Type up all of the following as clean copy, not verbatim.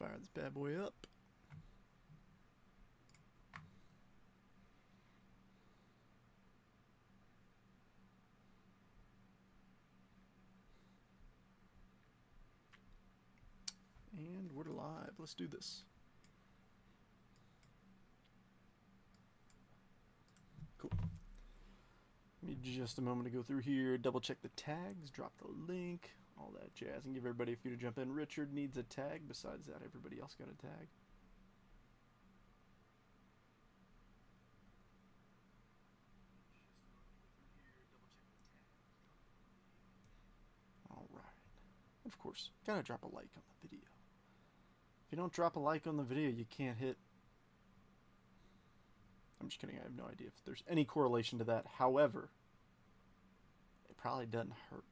Fire this bad boy up. And we're live. Let's do this. Cool. Give me just a moment to go through here, double check the tags, drop the link, all that jazz, and give everybody a few to jump in. Richard needs a tag. Besides that, everybody else got a tag. All right. Of course, gotta drop a like on the video. If you don't drop a like on the video, you can't hit. I'm just kidding. I have no idea if there's any correlation to that. However, it probably doesn't hurt.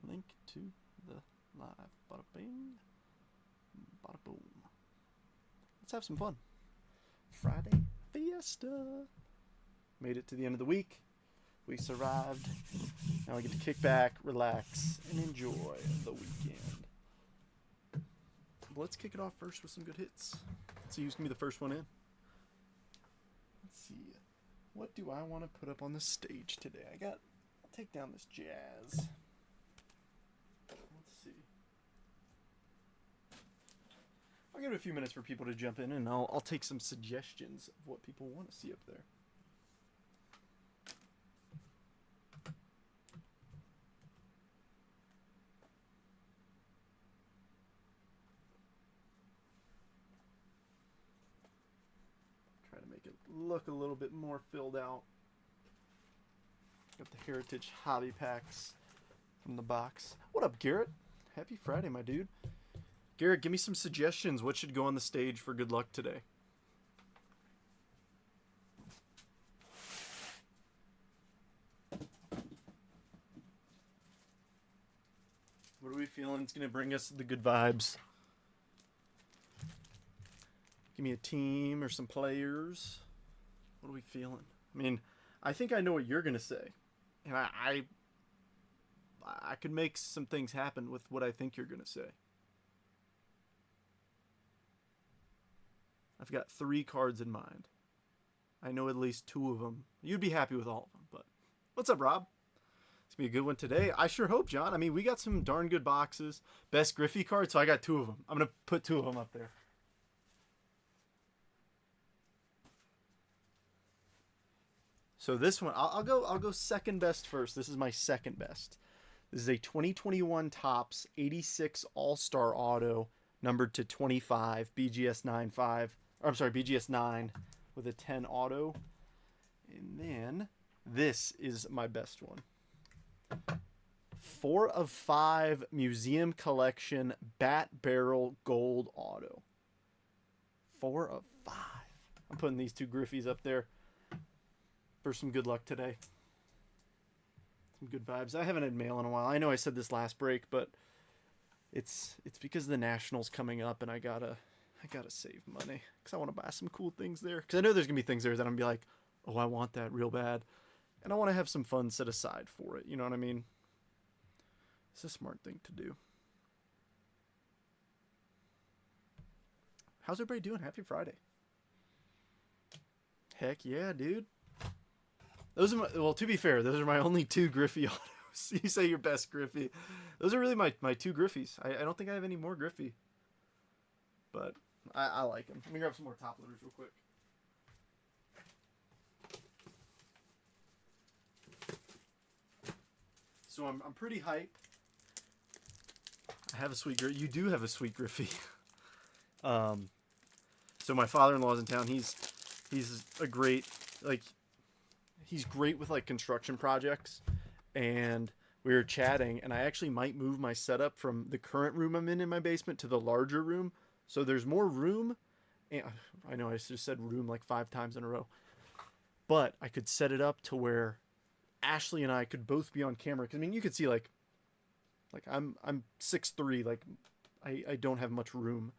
Link to the live. Bada bing. Bada boom. Let's have some fun. Friday fiesta. Made it to the end of the week. We survived. Now we get to kick back, relax, and enjoy the weekend. Let's kick it off first with some good hits. Let's see who's going to be the first one in. Let's see. What do I want to put up on the stage today? I'll take down this jazz. Let's see. I'll give it a few minutes for people to jump in, and I'll take some suggestions of what people want to see up there. Look a little bit more filled out. Got the Heritage Hobby Packs from the box. What up, Garrett? Happy Friday, my dude. Garrett, give me some suggestions. What should go on the stage for good luck today? What are we feeling? It's going to bring us the good vibes. Give me a team or some players. What are we feeling? I mean, I think I know what you're going to say. And I could make some things happen with what I think you're going to say. I've got 3 cards in mind. I know at least 2 of them. You'd be happy with all of them, but what's up, Rob? It's going to be a good one today. I sure hope, John. I mean, we got some darn good boxes. Best Griffey cards, so I got 2 of them. I'm going to put 2 of them up there. So this one, I'll go second best first. This is my second best. This is a 2021 Topps 86 All-Star Auto, numbered to 25, BGS 9 with a 10 auto. And then this is my best one. 4 of 5 Museum Collection Bat Barrel Gold Auto. 4 of 5. I'm putting these 2 Griffies up there for some good luck today. Some good vibes. I haven't had mail in a while. I know I said this last break, but it's because the Nationals coming up, and I gotta save money because I want to buy some cool things there. Because I know there's gonna be things there that I'm gonna be like, oh, I want that real bad, and I want to have some fun set aside for it. You know what I mean? It's a smart thing to do. How's everybody doing? Happy Friday. Heck yeah, dude. Those are well, to be fair, those are my only 2 Griffey autos. You say your best Griffey. Those are really my 2 Griffies. I don't think I have any more Griffey. But I like them. Let me grab some more top loaders real quick. So I'm pretty hyped. I have a sweet Griffey. You do have a sweet Griffey. So my father-in-law's in town. He's a great, like, he's great with like construction projects, and we were chatting, and I actually might move my setup from the current room I'm in my basement to the larger room, so there's more room. And I know I just said room like 5 times in a row, but I could set it up to where Ashley and I could both be on camera. 'Cause I mean, you could see like I'm 6'3", like I don't have much room,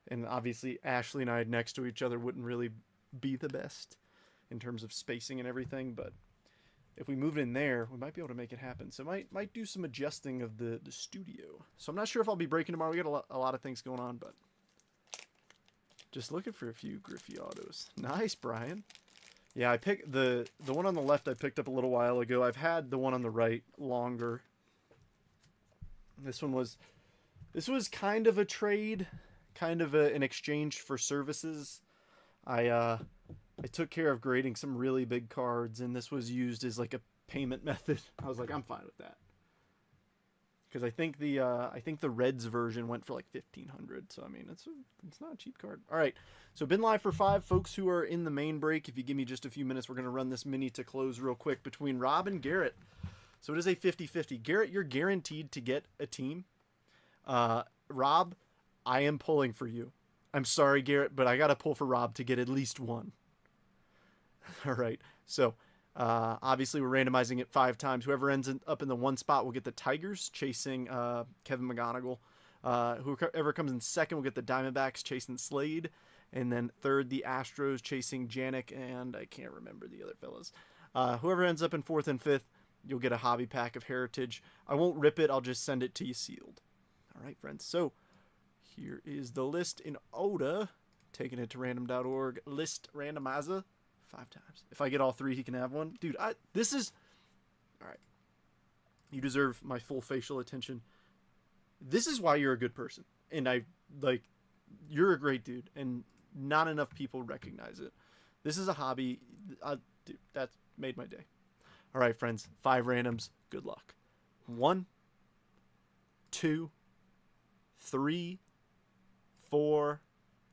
and obviously Ashley and I next to each other wouldn't really be the best in terms of spacing and everything, but if we move it in there, we might be able to make it happen. So might do some adjusting of the studio. So I'm not sure if I'll be breaking tomorrow. We got a lot of things going on, but just looking for a few Griffey autos. Nice, Brian. Yeah, I picked the one on the left I picked up a little while ago. I've had the one on the right longer. This was kind of a trade, kind of an exchange for services. I took care of grading some really big cards, and this was used as like a payment method. I was like, I'm fine with that, because I think the Reds version went for like 1,500. So I mean, it's not a cheap card. All right, so been live for 5 folks who are in the main break. If you give me just a few minutes, we're gonna run this mini to close real quick between Rob and Garrett. So it is a 50-50. Garrett, you're guaranteed to get a team. Rob, I am pulling for you. I'm sorry, Garrett, but I got to pull for Rob to get at least one. All right. So, obviously, we're randomizing it 5 times. Whoever ends up in the 1 spot will get the Tigers chasing Kevin McGonigal. Whoever comes in second will get the Diamondbacks chasing Slade. And then third, the Astros chasing Janik, and I can't remember the other fellas. Whoever ends up in 4th and 5th, you'll get a hobby pack of Heritage. I won't rip it. I'll just send it to you sealed. All right, friends. So here is the list in ODA. Taking it to random.org. List randomizer 5 times. If I get all 3, he can have one. Dude, this is... All right. You deserve my full facial attention. This is why you're a good person. And you're a great dude. And not enough people recognize it. This is a hobby. Dude, that's made my day. All right, friends. 5 randoms. Good luck. 1, 2, 3, 4,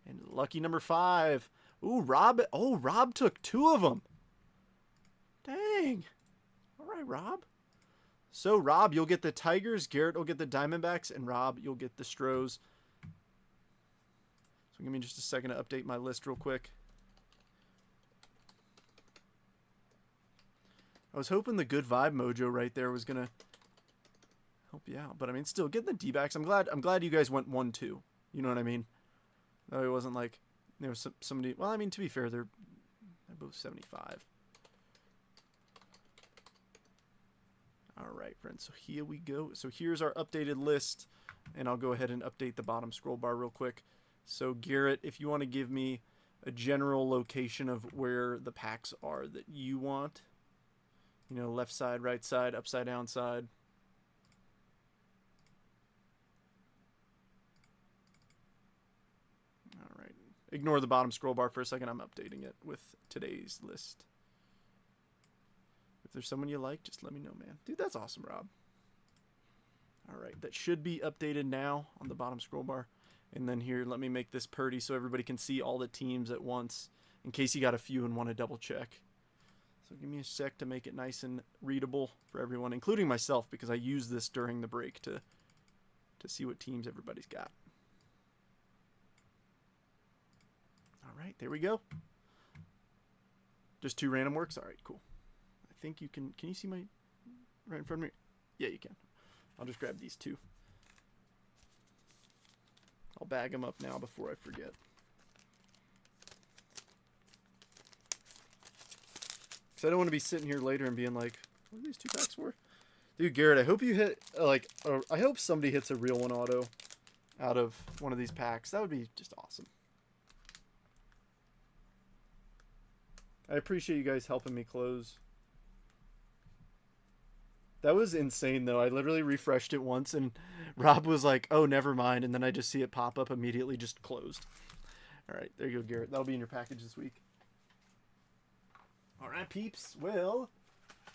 and lucky number 5. Ooh, Rob. Oh, Rob took 2 of them. Dang. All right, Rob. So, Rob, you'll get the Tigers. Garrett will get the Diamondbacks. And Rob, you'll get the Stros. So, give me just a second to update my list real quick. I was hoping the good vibe mojo right there was going to help you out. But, I mean, still, get the D-backs. I'm glad you guys went 1-2. You know what I mean? No, it wasn't like there was somebody... Well, I mean, to be fair, they're both 75. All right, friends. So here we go. So here's our updated list. And I'll go ahead and update the bottom scroll bar real quick. So, Garrett, if you want to give me a general location of where the packs are that you want... You know, left side, right side, upside down side. All right. Ignore the bottom scroll bar for a second. I'm updating it with today's list. If there's someone you like, just let me know, man. Dude, that's awesome, Rob. All right. That should be updated now on the bottom scroll bar. And then here, let me make this pretty so everybody can see all the teams at once in case you got a few and want to double check. So give me a sec to make it nice and readable for everyone, including myself, because I use this during the break to see what teams everybody's got. All right, there we go. Just 2 random works? All right, cool. I think you can you see my right in front of me? Yeah, you can. I'll just grab these 2. I'll bag them up now before I forget. I don't want to be sitting here later and being like, what are these 2 packs for? Dude, Garrett, I hope you hit, I hope somebody hits a real 1 auto out of one of these packs. That would be just awesome. I appreciate you guys helping me close. That was insane, though. I literally refreshed it once, and Rob was like, oh, never mind. And then I just see it pop up immediately, just closed. All right, there you go, Garrett. That'll be in your package this week. All right, peeps. Well,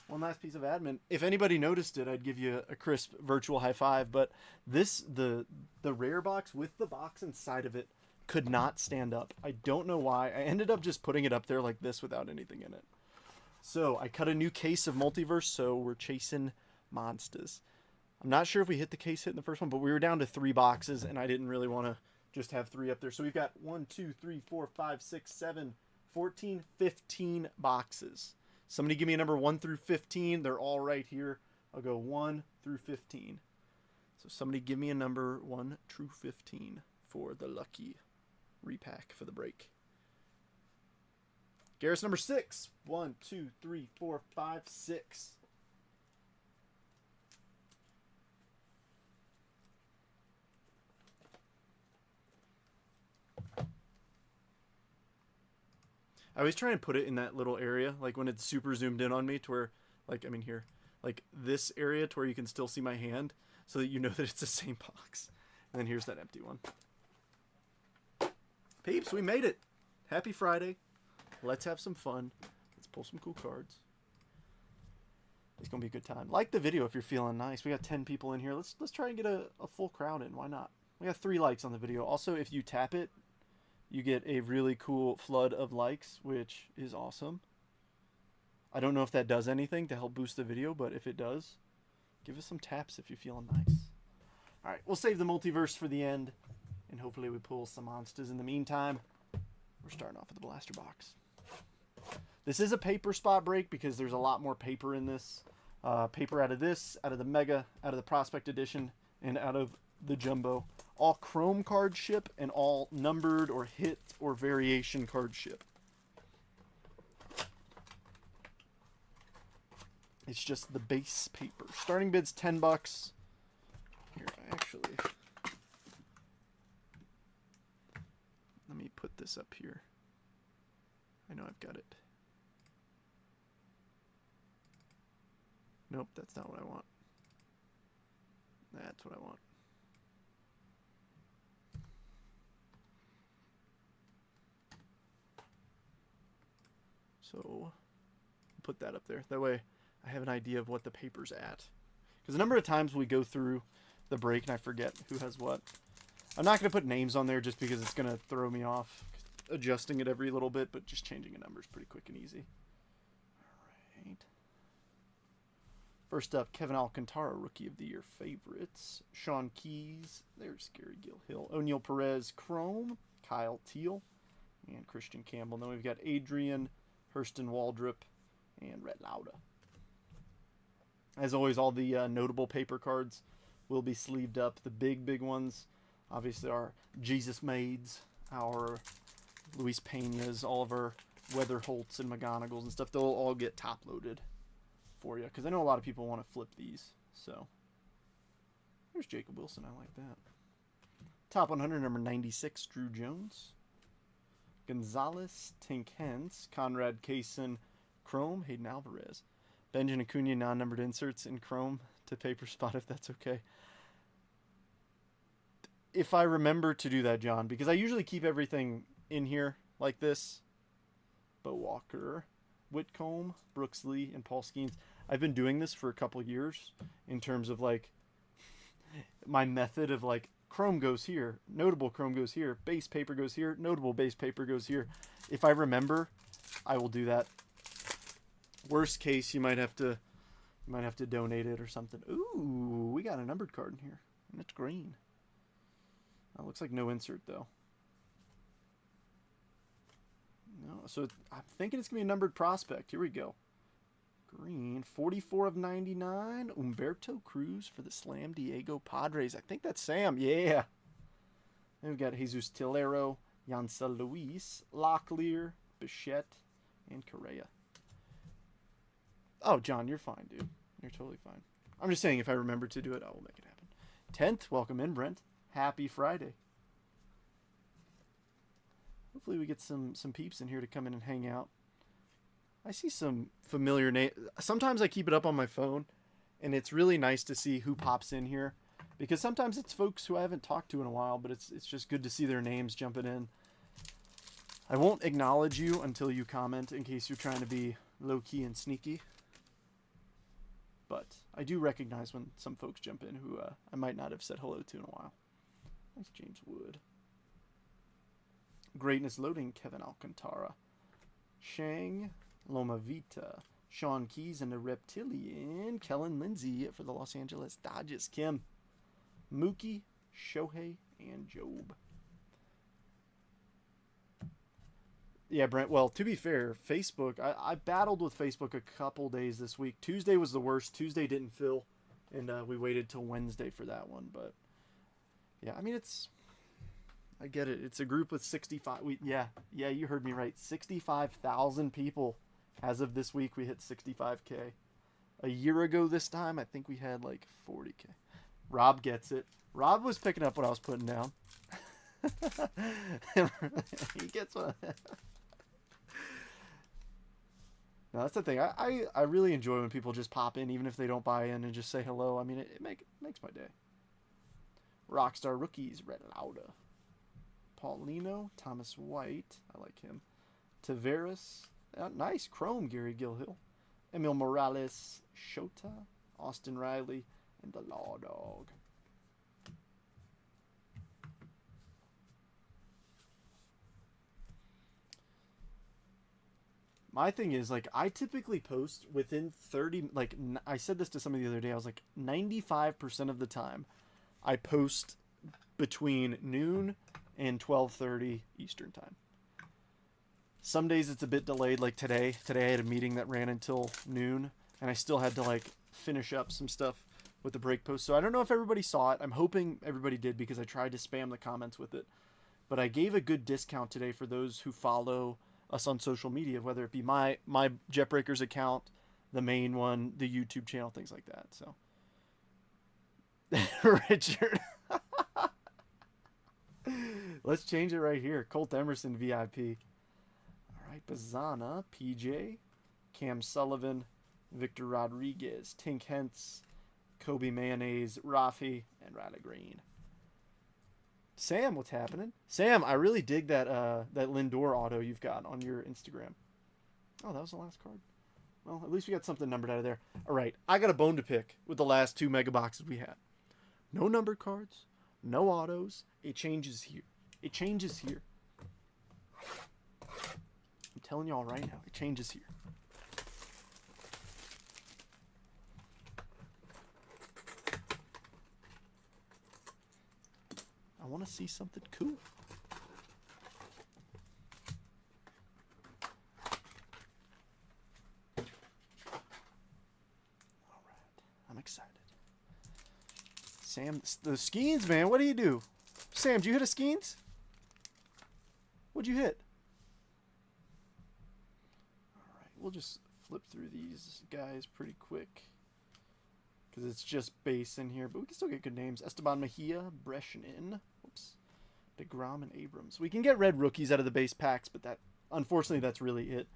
one last piece of admin. If anybody noticed it, I'd give you a crisp virtual high five. But the rare box with the box inside of it could not stand up. I don't know why. I ended up just putting it up there like this without anything in it. So I cut a new case of Multiverse, so we're chasing monsters. I'm not sure if we hit the case hit in the first one, but we were down to 3 boxes, and I didn't really want to just have 3 up there. So we've got 1, 2, 3, 4, 5, 6, 7... 14, 15 boxes. Somebody give me a number 1 through 15. They're all right here. I'll go 1 through 15. So somebody give me a number 1 through 15 for the lucky repack for the break. Garris number 6. 1, 2, 3, 4, 5, 6. I always try and put it in that little area, like when it's super zoomed in on me to where, like, I mean here, like this area to where you can still see my hand so that you know that it's the same box. And then here's that empty one. Peeps, we made it. Happy Friday. Let's have some fun. Let's pull some cool cards. It's going to be a good time. Like the video if you're feeling nice. We got 10 people in here. Let's try and get a full crowd in. Why not? We got 3 likes on the video. Also, if you tap it, you get a really cool flood of likes, which is awesome. I don't know if that does anything to help boost the video, but if it does, give us some taps if you're feeling nice. All right, we'll save the multiverse for the end, and hopefully we pull some monsters in the meantime. We're starting off with the blaster box. This is a paper spot break because there's a lot more paper in this. Paper out of this, out of the Mega, out of the Prospect Edition, and out of the Jumbo. All chrome card ship and all numbered or hit or variation card ship. It's just the base paper. Starting bid's $10. Here, actually, let me put this up here. I know I've got it. Nope, that's not what I want. That's what I want. So, put that up there. That way, I have an idea of what the paper's at. Because a number of times we go through the break and I forget who has what. I'm not going to put names on there just because it's going to throw me off. Adjusting it every little bit, but just changing a number is pretty quick and easy. Alright. First up, Kevin Alcantara, Rookie of the Year favorites. Sean Keys, there's Gary Gilhill. O'Neal Perez, Chrome. Kyle Teal, and Christian Campbell. Then we've got Adrian, Hurston Waldrop, and Rhett Lauda. As always, all the notable paper cards will be sleeved up. The big ones, obviously, our Jesus Maids, our Luis Peñas, all of our Weather Holts and McGonagalls and stuff. They'll all get top-loaded for you, because I know a lot of people want to flip these. So, there's Jacob Wilson. I like that. Top 100, number 96, Drew Jones. Gonzalez, Tink Hens, Conrad Kaysen, Chrome, Hayden Alvarez. Benjamin Acuna, non-numbered inserts in Chrome to paper spot, if that's okay. If I remember to do that, John, because I usually keep everything in here like this. Bo Walker, Whitcomb, Brooks Lee, and Paul Skeens. I've been doing this for a couple years in terms of like my method of like Chrome goes here, notable Chrome goes here, base paper goes here, notable base paper goes here. If I remember, I will do that. Worst case, you might have to donate it or something. Ooh, we got a numbered card in here, and it's green. That looks like no insert though. No, so I'm thinking it's gonna be a numbered prospect. Here we go. Green, 44 of 99. Humberto Cruz for the Slam Diego Padres. I think that's Sam. Yeah. Then we've got Jesus Tillero, Yansel Luis, Locklear, Bichette, and Correa. Oh, John, you're fine, dude. You're totally fine. I'm just saying if I remember to do it, I will make it happen. 10th, welcome in, Brent. Happy Friday. Hopefully we get some peeps in here to come in and hang out. I see some familiar names. Sometimes I keep it up on my phone, and it's really nice to see who pops in here. Because sometimes it's folks who I haven't talked to in a while, but it's just good to see their names jumping in. I won't acknowledge you until you comment in case you're trying to be low-key and sneaky. But I do recognize when some folks jump in who I might not have said hello to in a while. Thanks, James Wood. Greatness Loading, Kevin Alcantara. Shang, Loma Vita, Sean Keys, and the Reptilian, Kellen Lindsay for the Los Angeles Dodgers. Kim, Mookie, Shohei, and Job. Yeah, Brent, well, to be fair, Facebook, I battled with Facebook a couple days this week. Tuesday was the worst. Tuesday didn't fill, and we waited till Wednesday for that one. But, yeah, I mean, I get it. It's a group with 65. Yeah, you heard me right. 65,000 people. As of this week, we hit 65K. A year ago this time, I think we had like 40K. Rob gets it. Rob was picking up what I was putting down. He gets one. No, that's the thing. I really enjoy when people just pop in, even if they don't buy in, and just say hello. I mean, it makes my day. Rockstar Rookies, Red Lauda. Paulino, Thomas White. I like him. Tavares. Nice. Chrome, Gary Gilhill. Emil Morales, Shota, Austin Riley, and the Law Dog. My thing is, like, I typically post within 30, like, I said this to somebody the other day, I was like, 95% of the time, I post between noon and 12:30 Eastern time. Some days it's a bit delayed, like today. Today I had a meeting that ran until noon, and I still had to, like, finish up some stuff with the break post. So I don't know if everybody saw it. I'm hoping everybody did, because I tried to spam the comments with it. But I gave a good discount today for those who follow us on social media, whether it be my JetBreakers account, the main one, the YouTube channel, things like that. So Richard. Let's change it right here. Colt Emerson VIP. All right, Bazana, PJ, Cam Sullivan, Victor Rodriguez, Tink Hentz, Kobe Mayonnaise, Rafi, and Riley Green. Sam, what's happening? Sam, I really dig that that Lindor auto you've got on your Instagram. Oh, that was the last card. Well, at least we got something numbered out of there. All right, I got a bone to pick with the last two mega boxes we had. No numbered cards, no autos. It changes here. It changes here. I'm telling y'all right now, it changes here. I want to see something cool. All right, I'm excited. Sam, the Skeens, man, what do you do? Sam, did you hit a Skeens? What'd you hit? All right, we'll just flip through these guys pretty quick, because it's just base in here, but we can still get good names. Esteban Mejia, Breshenin, whoops, DeGrom, and Abrams. We can get red rookies out of the base packs, but that, unfortunately, that's really it.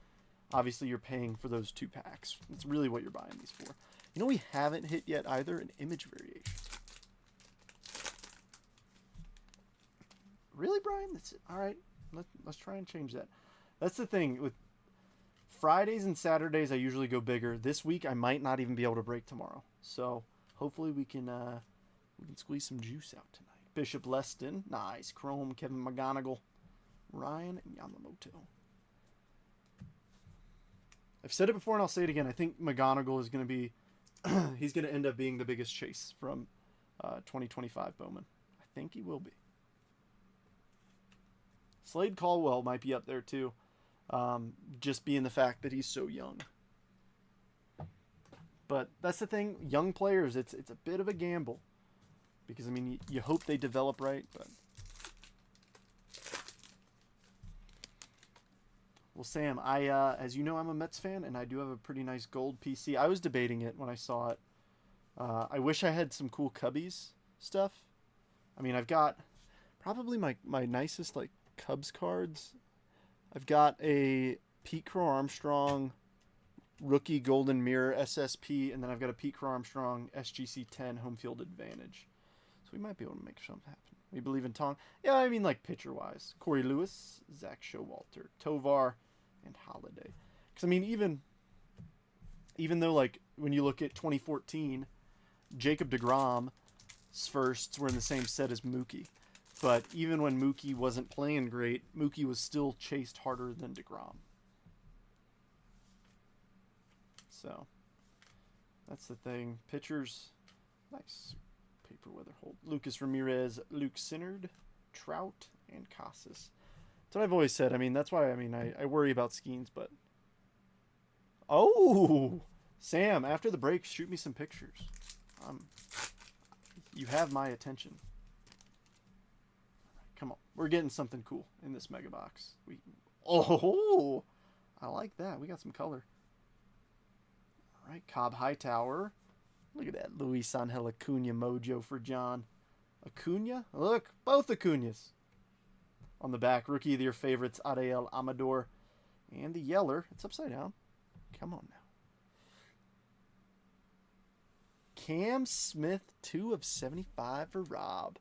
Obviously, you're paying for those two packs. That's really what you're buying these for. You know, we haven't hit yet either, an image variation. Really, Brian? That's it. All right, let's try and change that. That's the thing with Fridays and Saturdays. I usually go bigger. This week, I might not even be able to break tomorrow. So hopefully we can squeeze some juice out tonight. Bishop Leston, nice. Chrome, Kevin McGonigal, Ryan, and Yamamoto. I've said it before and I'll say it again. I think McGonigal is going to be, he's going to end up being the biggest chase from 2025 Bowman. I think he will be. Slade Caldwell might be up there too, just being the fact that he's so young. But that's the thing, young players, it's a bit of a gamble, because I mean you hope they develop right, but well, Sam, I as you know, I'm a Mets fan, and I do have a pretty nice gold PC. I was debating it when I saw it. I wish I had some cool Cubbies stuff. I mean, I've got probably my nicest like Cubs cards. I've got a Pete Crow Armstrong rookie golden mirror SSP, and then I've got a Pete Crow Armstrong SGC 10 home field advantage. So we might be able to make something happen. We believe in Tong. Yeah, I mean like pitcher wise. Corey Lewis, Zach Showalter, Tovar, and Holiday. Because I mean even though like when you look at 2014, Jacob DeGrom's firsts were in the same set as Mookie. But even when Mookie wasn't playing great, Mookie was still chased harder than DeGrom. So, that's the thing. Pitchers, nice. Paper weather hold. Lucas Ramirez, Luke Sinnard, Trout, and Casas. That's what I've always said. I mean, that's why, I worry about Skeens, but... Oh! Sam, after the break, shoot me some pictures. You have my attention. Come on. We're getting something cool in this mega box. Oh, I like that. We got some color. All right, Cobb Hightower. Look at that Luis Angel Acuna mojo for John. Acuna? Look, both Acunas. On the back, rookie of the year favorites, Ariel Amador. And the Yeller. It's upside down. Come on now. Cam Smith, 2 of 75 for Rob.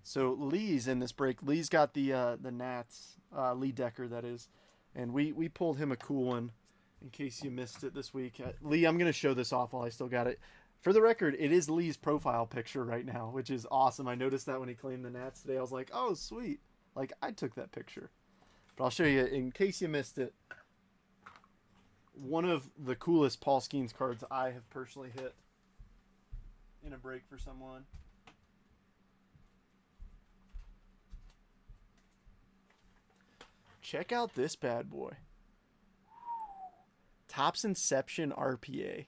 So Lee's in this break. Lee's got the Nats, Lee Decker, that is. And we pulled him a cool one in case you missed it this week. Lee, I'm going to show this off while I still got it. For the record, it is Lee's profile picture right now, which is awesome. I noticed that when he claimed the Nats today. I was like, oh, sweet. Like, I took that picture. But I'll show you, in case you missed it, one of the coolest Paul Skeens cards I have personally hit in a break for someone. Check out this bad boy. Topps Inception RPA.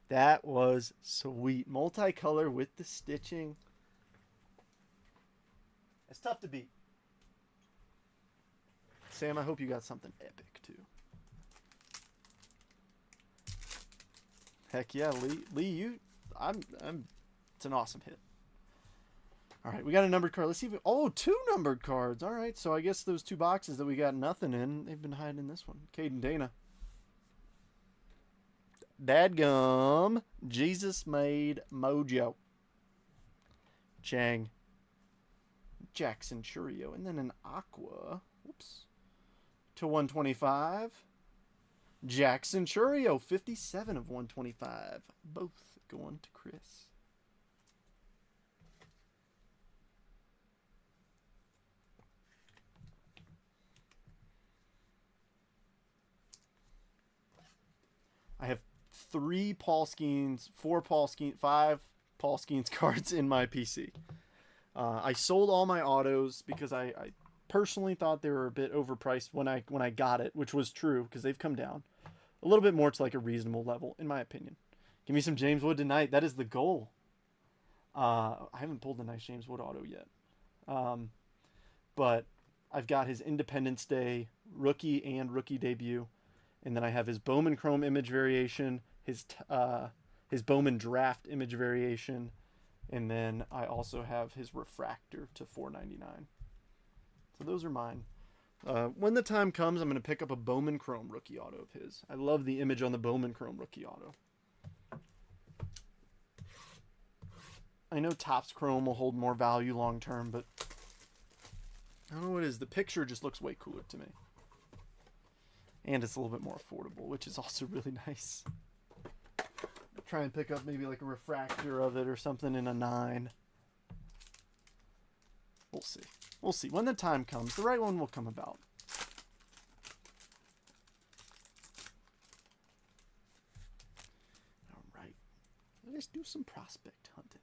That was sweet. Multicolor with the stitching. It's tough to beat. Sam, I hope you got something epic too. Heck yeah, Lee, it's an awesome hit. All right, we got a numbered card. Let's see if we, oh, 2 numbered cards. All right, so I guess those 2 boxes that we got nothing in, they've been hiding in this one. Caden Dana. Dadgum. Jesus made mojo. Chang. Jackson Churio. And then an aqua. Whoops. To 125. Jackson Churio. 57 of 125. Both going to Chris. I have 5 Paul Skeens cards in my PC. I sold all my autos because I personally thought they were a bit overpriced when I got it, which was true because they've come down a little bit more to like a reasonable level, in my opinion. Give me some James Wood tonight. That is the goal. I haven't pulled a nice James Wood auto yet. But I've got his Independence Day rookie and rookie debut. And then I have his Bowman Chrome image variation, his Bowman draft image variation, and then I also have his refractor to $4.99. So those are mine. When the time comes, I'm going to pick up a Bowman Chrome rookie auto of his. I love the image on the Bowman Chrome rookie auto. I know Topps Chrome will hold more value long term, but I don't know what it is. The picture just looks way cooler to me. And it's a little bit more affordable, which is also really nice. Try and pick up maybe like a refractor of it or something in a 9. We'll see. We'll see. When the time comes, the right one will come about. All right. Let's do some prospect hunting.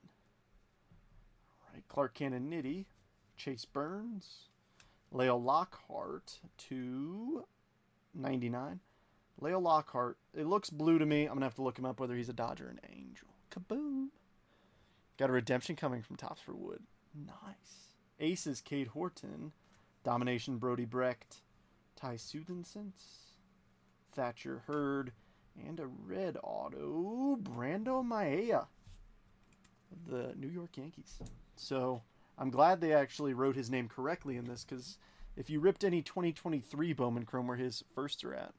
All right. Clark Cannon Nitty, Chase Burns, Leo Lockhart to 99. Leo Lockhart. It looks blue to me. I'm going to have to look him up whether he's a Dodger or an Angel. Kaboom. Got a redemption coming from Topps for Wood. Nice. Aces, Cade Horton. Domination, Brody Brecht. Ty Sudensens. Thatcher Hurd. And a red auto, Brando Maea. The New York Yankees. So I'm glad they actually wrote his name correctly in this, because if you ripped any 2023 Bowman Chrome where his firsts are at.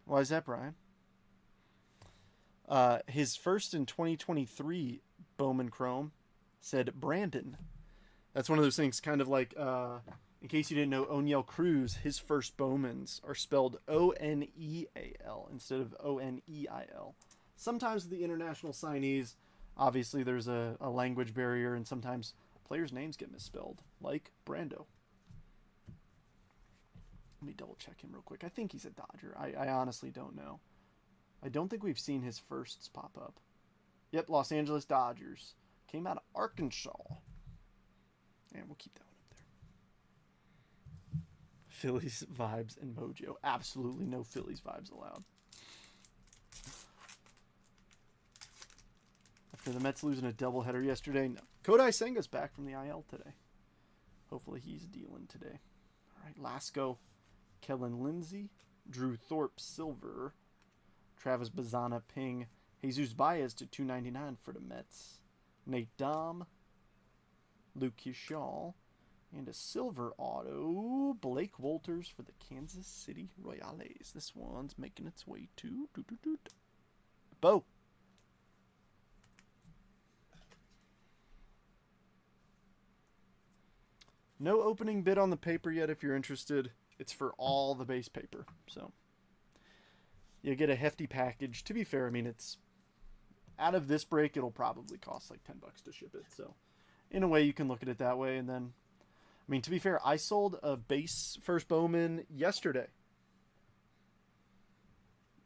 Why is that, Brian? His first in 2023 Bowman Chrome said Brandon. That's one of those things, kind of like, in case you didn't know, Oniel Cruz, his first Bowmans are spelled O-N-E-A-L instead of O-N-E-I-L. Sometimes the international signees, obviously there's a language barrier, and sometimes players' names get misspelled, like Brando. Let me double check him real quick. I think he's a Dodger. I honestly don't know. I don't think we've seen his firsts pop up. Yep, Los Angeles Dodgers. Came out of Arkansas. And we'll keep that one up there. Phillies vibes and mojo. Absolutely no Phillies vibes allowed. I Are the Mets losing a doubleheader yesterday? No. Kodai Senga's back from the IL today. Hopefully he's dealing today. All right, Lasco, Kellen Lindsay, Drew Thorpe, silver. Travis Bazana, ping. Jesus Baez to 299 for the Mets. Nate Dom, Luke Kishal, and a silver auto, Blake Walters for the Kansas City Royales. This one's making its way to Bo. No opening bid on the paper yet if you're interested. It's for all the base paper. So you get a hefty package. To be fair, I mean, it's out of this break, it'll probably cost like $10 to ship it. So in a way, you can look at it that way. And then, I mean, to be fair, I sold a base first Bowman yesterday.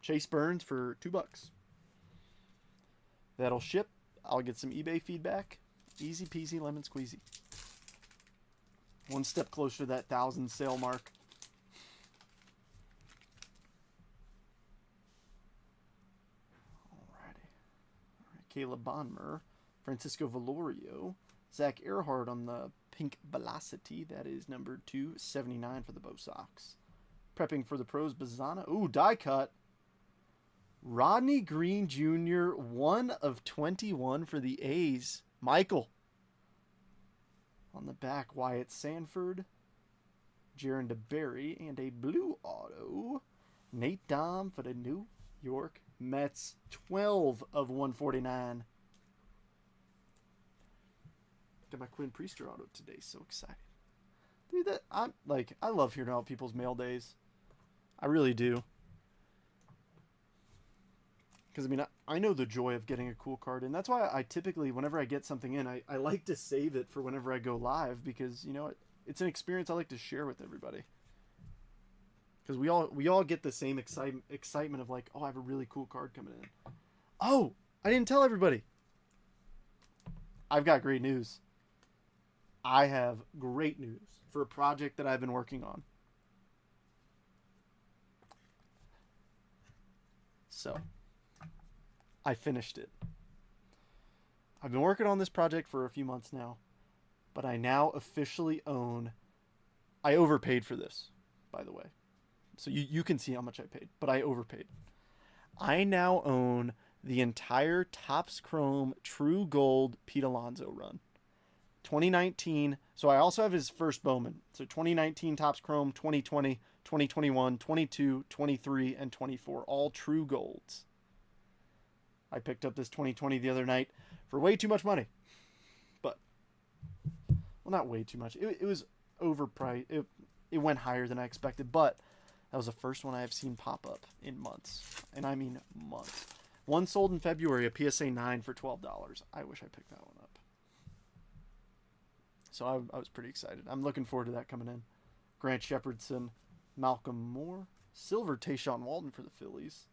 Chase Burns for $2. That'll ship. I'll get some eBay feedback. Easy peasy lemon squeezy. One step closer to that 1,000 sale mark. Alrighty. Caleb Bonmer, Francisco Valorio, Zach Earhart on the pink velocity. That is number 279 for the Bo Sox. Prepping for the pros, Bazana. Ooh, die cut. Rodney Green Jr., 1 of 21 for the A's. Michael. On the back, Wyatt Sanford, Jaron DeBerry, and a blue auto, Nate Dom for the New York Mets. 12 of 149. Got my Quinn Priester auto today. So excited. Dude, I love hearing about people's mail days. I really do. Because, I mean, I know the joy of getting a cool card, and that's why I typically, whenever I get something in, I like to save it for whenever I go live, because, you know, it's an experience I like to share with everybody. Because we all get the same excitement of like, oh, I have a really cool card coming in. Oh, I didn't tell everybody. I've got great news. I have great news for a project that I've been working on. So I finished it. I've been working on this project for a few months now, but I now officially own... I overpaid for this, by the way. So you can see how much I paid, but I overpaid. I now own the entire Topps Chrome True Gold Pete Alonso run. 2019. So I also have his first Bowman. So 2019 Topps Chrome, 2020, 2021, 22, 23, and 24. All True Golds. I picked up this 2020 the other night for way too much money. But, well, not way too much. It was overpriced. It went higher than I expected, but that was the first one I have seen pop up in months. And I mean months. One sold in February, a PSA 9 for $12. I wish I picked that one up. So I was pretty excited. I'm looking forward to that coming in. Grant Shepherdson, Malcolm Moore, silver Tayshaun Walton for the Phillies.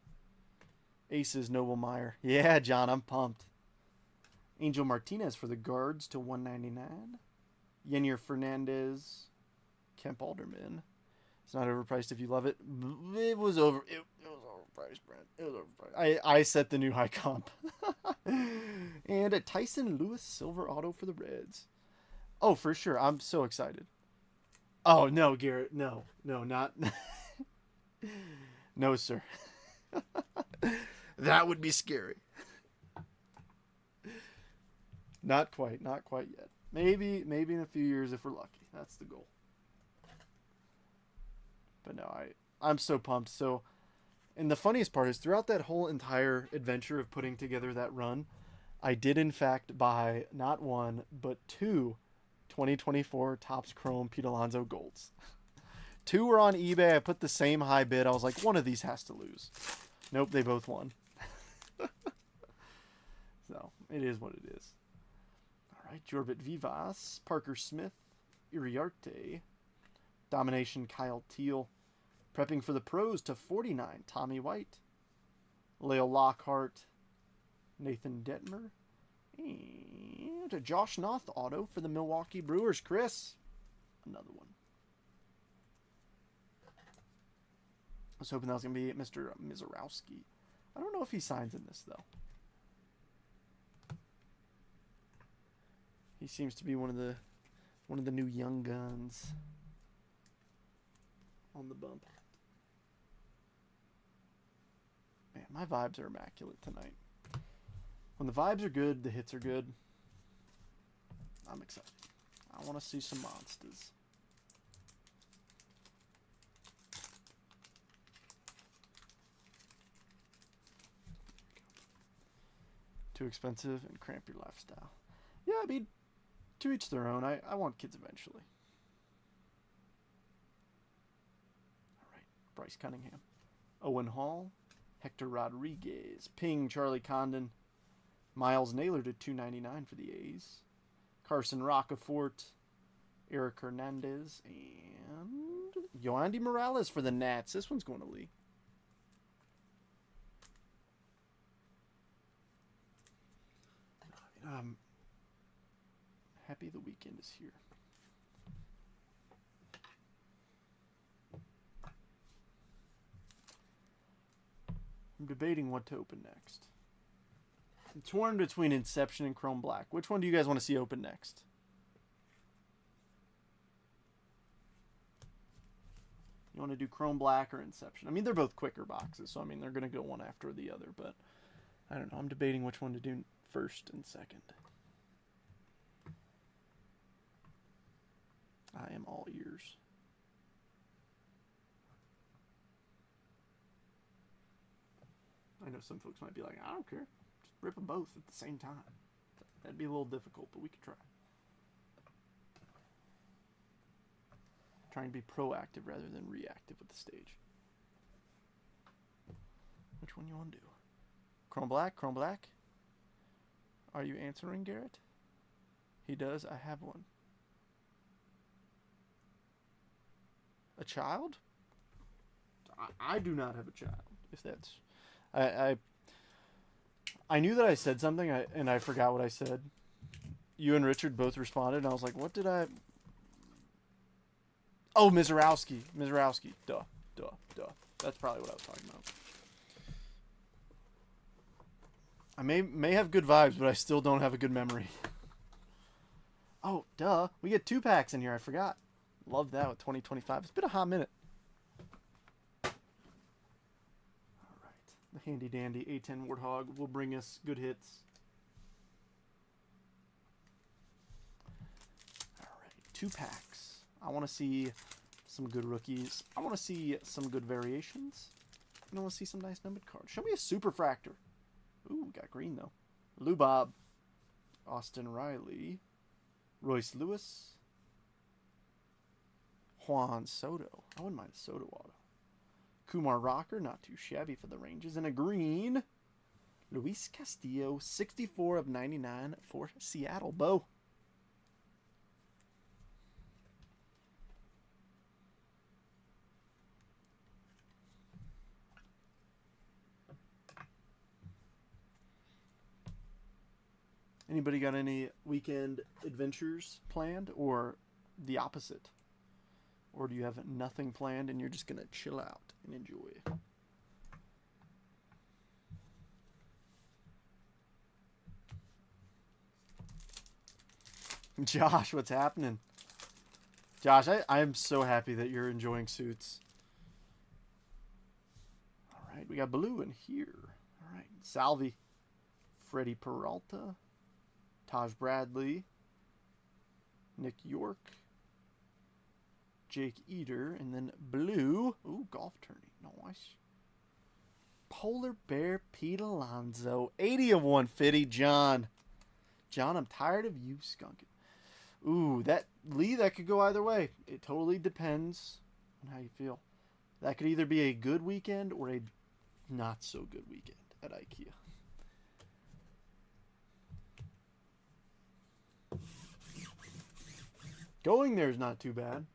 Aces, Noble Meyer. Yeah, John, I'm pumped. Angel Martinez for the Guards to 199. Yenier Fernandez, Kemp Alderman. It's not overpriced if you love it. It was overpriced, Brent. It was overpriced. I set the new high comp. And a Tyson Lewis silver auto for the Reds. Oh, for sure. I'm so excited. Oh, no, Garrett. No, not. No, sir. That would be scary. Not quite yet. Maybe in a few years if we're lucky. That's the goal. But no, I'm so pumped. So, and the funniest part is throughout that whole entire adventure of putting together that run, I did in fact buy not one, but two 2024 Topps Chrome Pete Alonso Golds. Two were on eBay. I put the same high bid. I was like, one of these has to lose. Nope, they both won. So, it is what it is. All right, Jorbit Vivas, Parker Smith, Iriarte, Domination Kyle Teal, prepping for the pros to 49, Tommy White, Leo Lockhart, Nathan Detmer, and a Josh Noth auto for the Milwaukee Brewers. Chris, another one. I was hoping that was going to be Mr. Mizorowski. I don't know if he signs in this, though. He seems to be one of the new young guns on the bump. Man, my vibes are immaculate tonight. When the vibes are good, the hits are good. I'm excited. I want to see some monsters. Too expensive and cramp your lifestyle. Yeah, I mean, to each their own. I want kids eventually. All right, Bryce Cunningham. Owen Hall. Hector Rodriguez. Ping, Charlie Condon. Miles Naylor to $2.99 for the A's. Carson Rocafort. Eric Hernandez. And Yoandy Morales for the Nats. This one's going to Lee. I'm happy the weekend is here. I'm debating what to open next. I'm torn between Inception and Chrome Black. Which one do you guys want to see open next? You want to do Chrome Black or Inception? I mean, they're both quicker boxes, so I mean, they're going to go one after the other, but I don't know. I'm debating which one to do first and second. I am all ears. I know some folks might be like, I don't care. Just rip them both at the same time. That'd be a little difficult, but we could try. Trying to be proactive rather than reactive with the stage. Which one you want to do? Chrome Black? Chrome Black? Are you answering, Garrett? He does. I have one. A child? I do not have a child. If that's... I knew that I said something, and I forgot what I said. You and Richard both responded, and I was like, what did I... Oh, Mizorowski. Mizorowski. Duh. That's probably what I was talking about. I may have good vibes, but I still don't have a good memory. Oh, duh. We get 2-packs in here. I forgot. Love that with 2025. It's been a hot minute. All right. The handy dandy A10 Warthog will bring us good hits. All right. 2-packs. I want to see some good rookies. I want to see some good variations. And I want to see some nice numbered cards. Show me a Super Fractor. Ooh, we got green, though. Lou Bob. Austin Riley. Royce Lewis. Juan Soto. I wouldn't mind a Soto auto. Kumar Rocker, not too shabby for the Rangers. And a green. Luis Castillo, 64 of 99 for Seattle. Bo. Anybody got any weekend adventures planned, or the opposite? Or do you have nothing planned and you're just going to chill out and enjoy? Josh, what's happening? Josh, I am so happy that you're enjoying Suits. All right, we got blue in here. All right, Salvi. Freddie Peralta. Taj Bradley, Nick York, Jake Eater, and then blue. Ooh, golf tourney. Nice. Polar Bear Pete Alonso. 80 of 150, John. John, I'm tired of you skunking. Ooh, Lee, that could go either way. It totally depends on how you feel. That could either be a good weekend or a not so good weekend at IKEA. Going there is not too bad.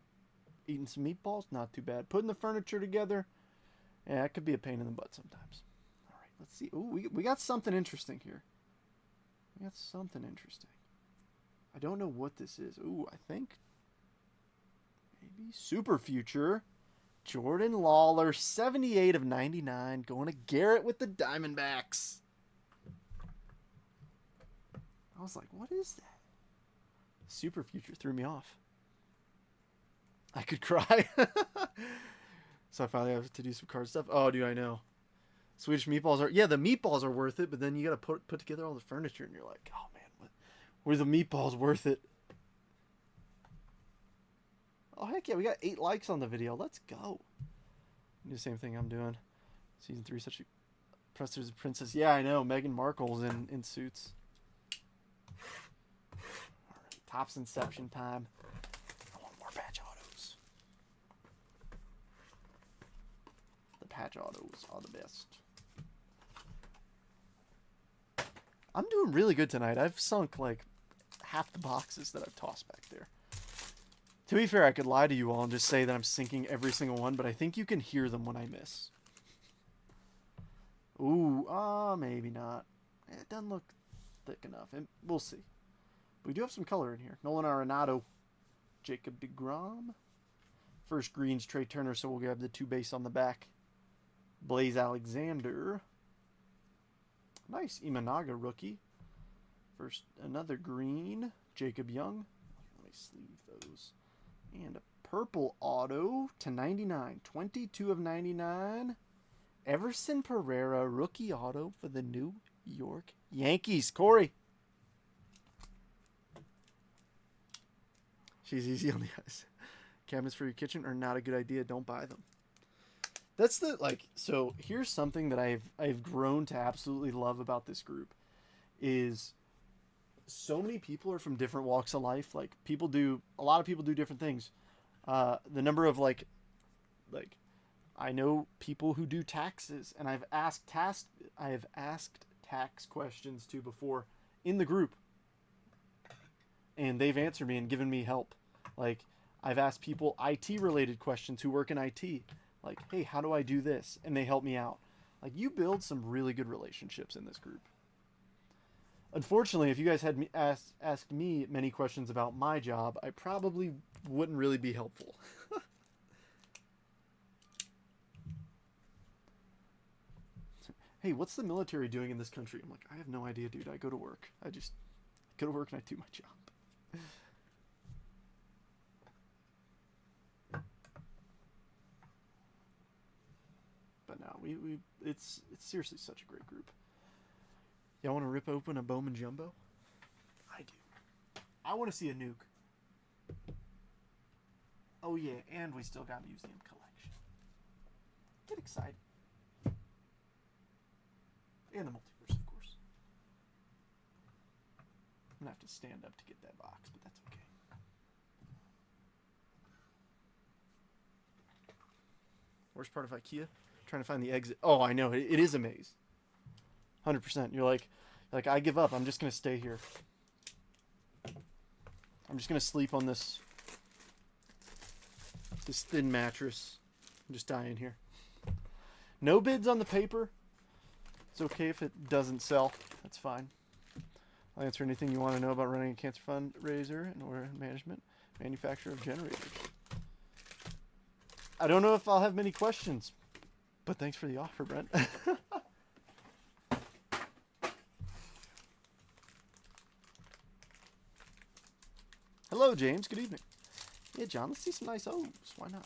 Eating some meatballs, not too bad. Putting the furniture together, yeah, it could be a pain in the butt sometimes. All right, let's see. Ooh, we got something interesting here. We got something interesting. I don't know what this is. Ooh, I think maybe Super Future. Jordan Lawler, 78 of 99. Going to Garrett with the Diamondbacks. I was like, what is that? Super Future threw me off. I could cry. So I finally have to do some card stuff. Oh, dude, I know. Swedish meatballs are... Yeah, the meatballs are worth it, but then you got to put together all the furniture, and you're like, oh, man, were the meatballs worth it? Oh, heck yeah, we got 8 likes on the video. Let's go. Do the same thing I'm doing. Season 3, such a... Pressed as a princess. Yeah, I know. Meghan Markle's in Suits. All right, Topps Inception time. I want more patch autos. The patch autos are the best. I'm doing really good tonight. I've sunk like half the boxes that I've tossed back there. To be fair, I could lie to you all and just say that I'm sinking every single one, but I think you can hear them when I miss. Ooh, maybe not. It doesn't look thick enough. And we'll see. We do have some color in here. Nolan Arenado, Jacob deGrom. First greens, Trey Turner, so we'll grab the 2 base on the back. Blaze Alexander. Nice, Imanaga rookie. First, another green, Jacob Young. Let me sleeve those. And a purple auto to 99. 22 of 99. Everson Pereira, rookie auto for the New York Yankees. Corey. She's easy on the eyes. Cabinets for your kitchen are not a good idea. Don't buy them. That's the, like, so here's something that I've grown to absolutely love about this group is so many people are from different walks of life. Like, a lot of people do different things. The number of, like, I know people who do taxes, and I've asked tax questions to before in the group, and they've answered me and given me help. Like, I've asked people IT related questions who work in IT, like, hey, how do I do this? And they help me out. Like, you build some really good relationships in this group. Unfortunately, if you guys had asked me many questions about my job, I probably wouldn't really be helpful. Hey, what's the military doing in this country? I'm like, I have no idea, dude. I go to work. I go to work and I do my job. But no, it's seriously such a great group. Y'all want to rip open a Bowman Jumbo? I do. I want to see a nuke. Oh yeah, and we still got museum collection. Get excited. And the multiverse, of course. I'm going to have to stand up to get that box, but that's okay. Worst part of IKEA? Trying to find the exit. Oh, I know. It is a maze. 100%. You're like, I give up. I'm just going to stay here. I'm just going to sleep on this thin mattress. I'm just dying here. No bids on the paper. It's okay if it doesn't sell. That's fine. I'll answer anything you want to know about running a cancer fundraiser and or management, manufacturer of generators. I don't know if I'll have many questions, but thanks for the offer, Brent. Hello, James. Good evening. Yeah, John, let's see some nice O's. Why not?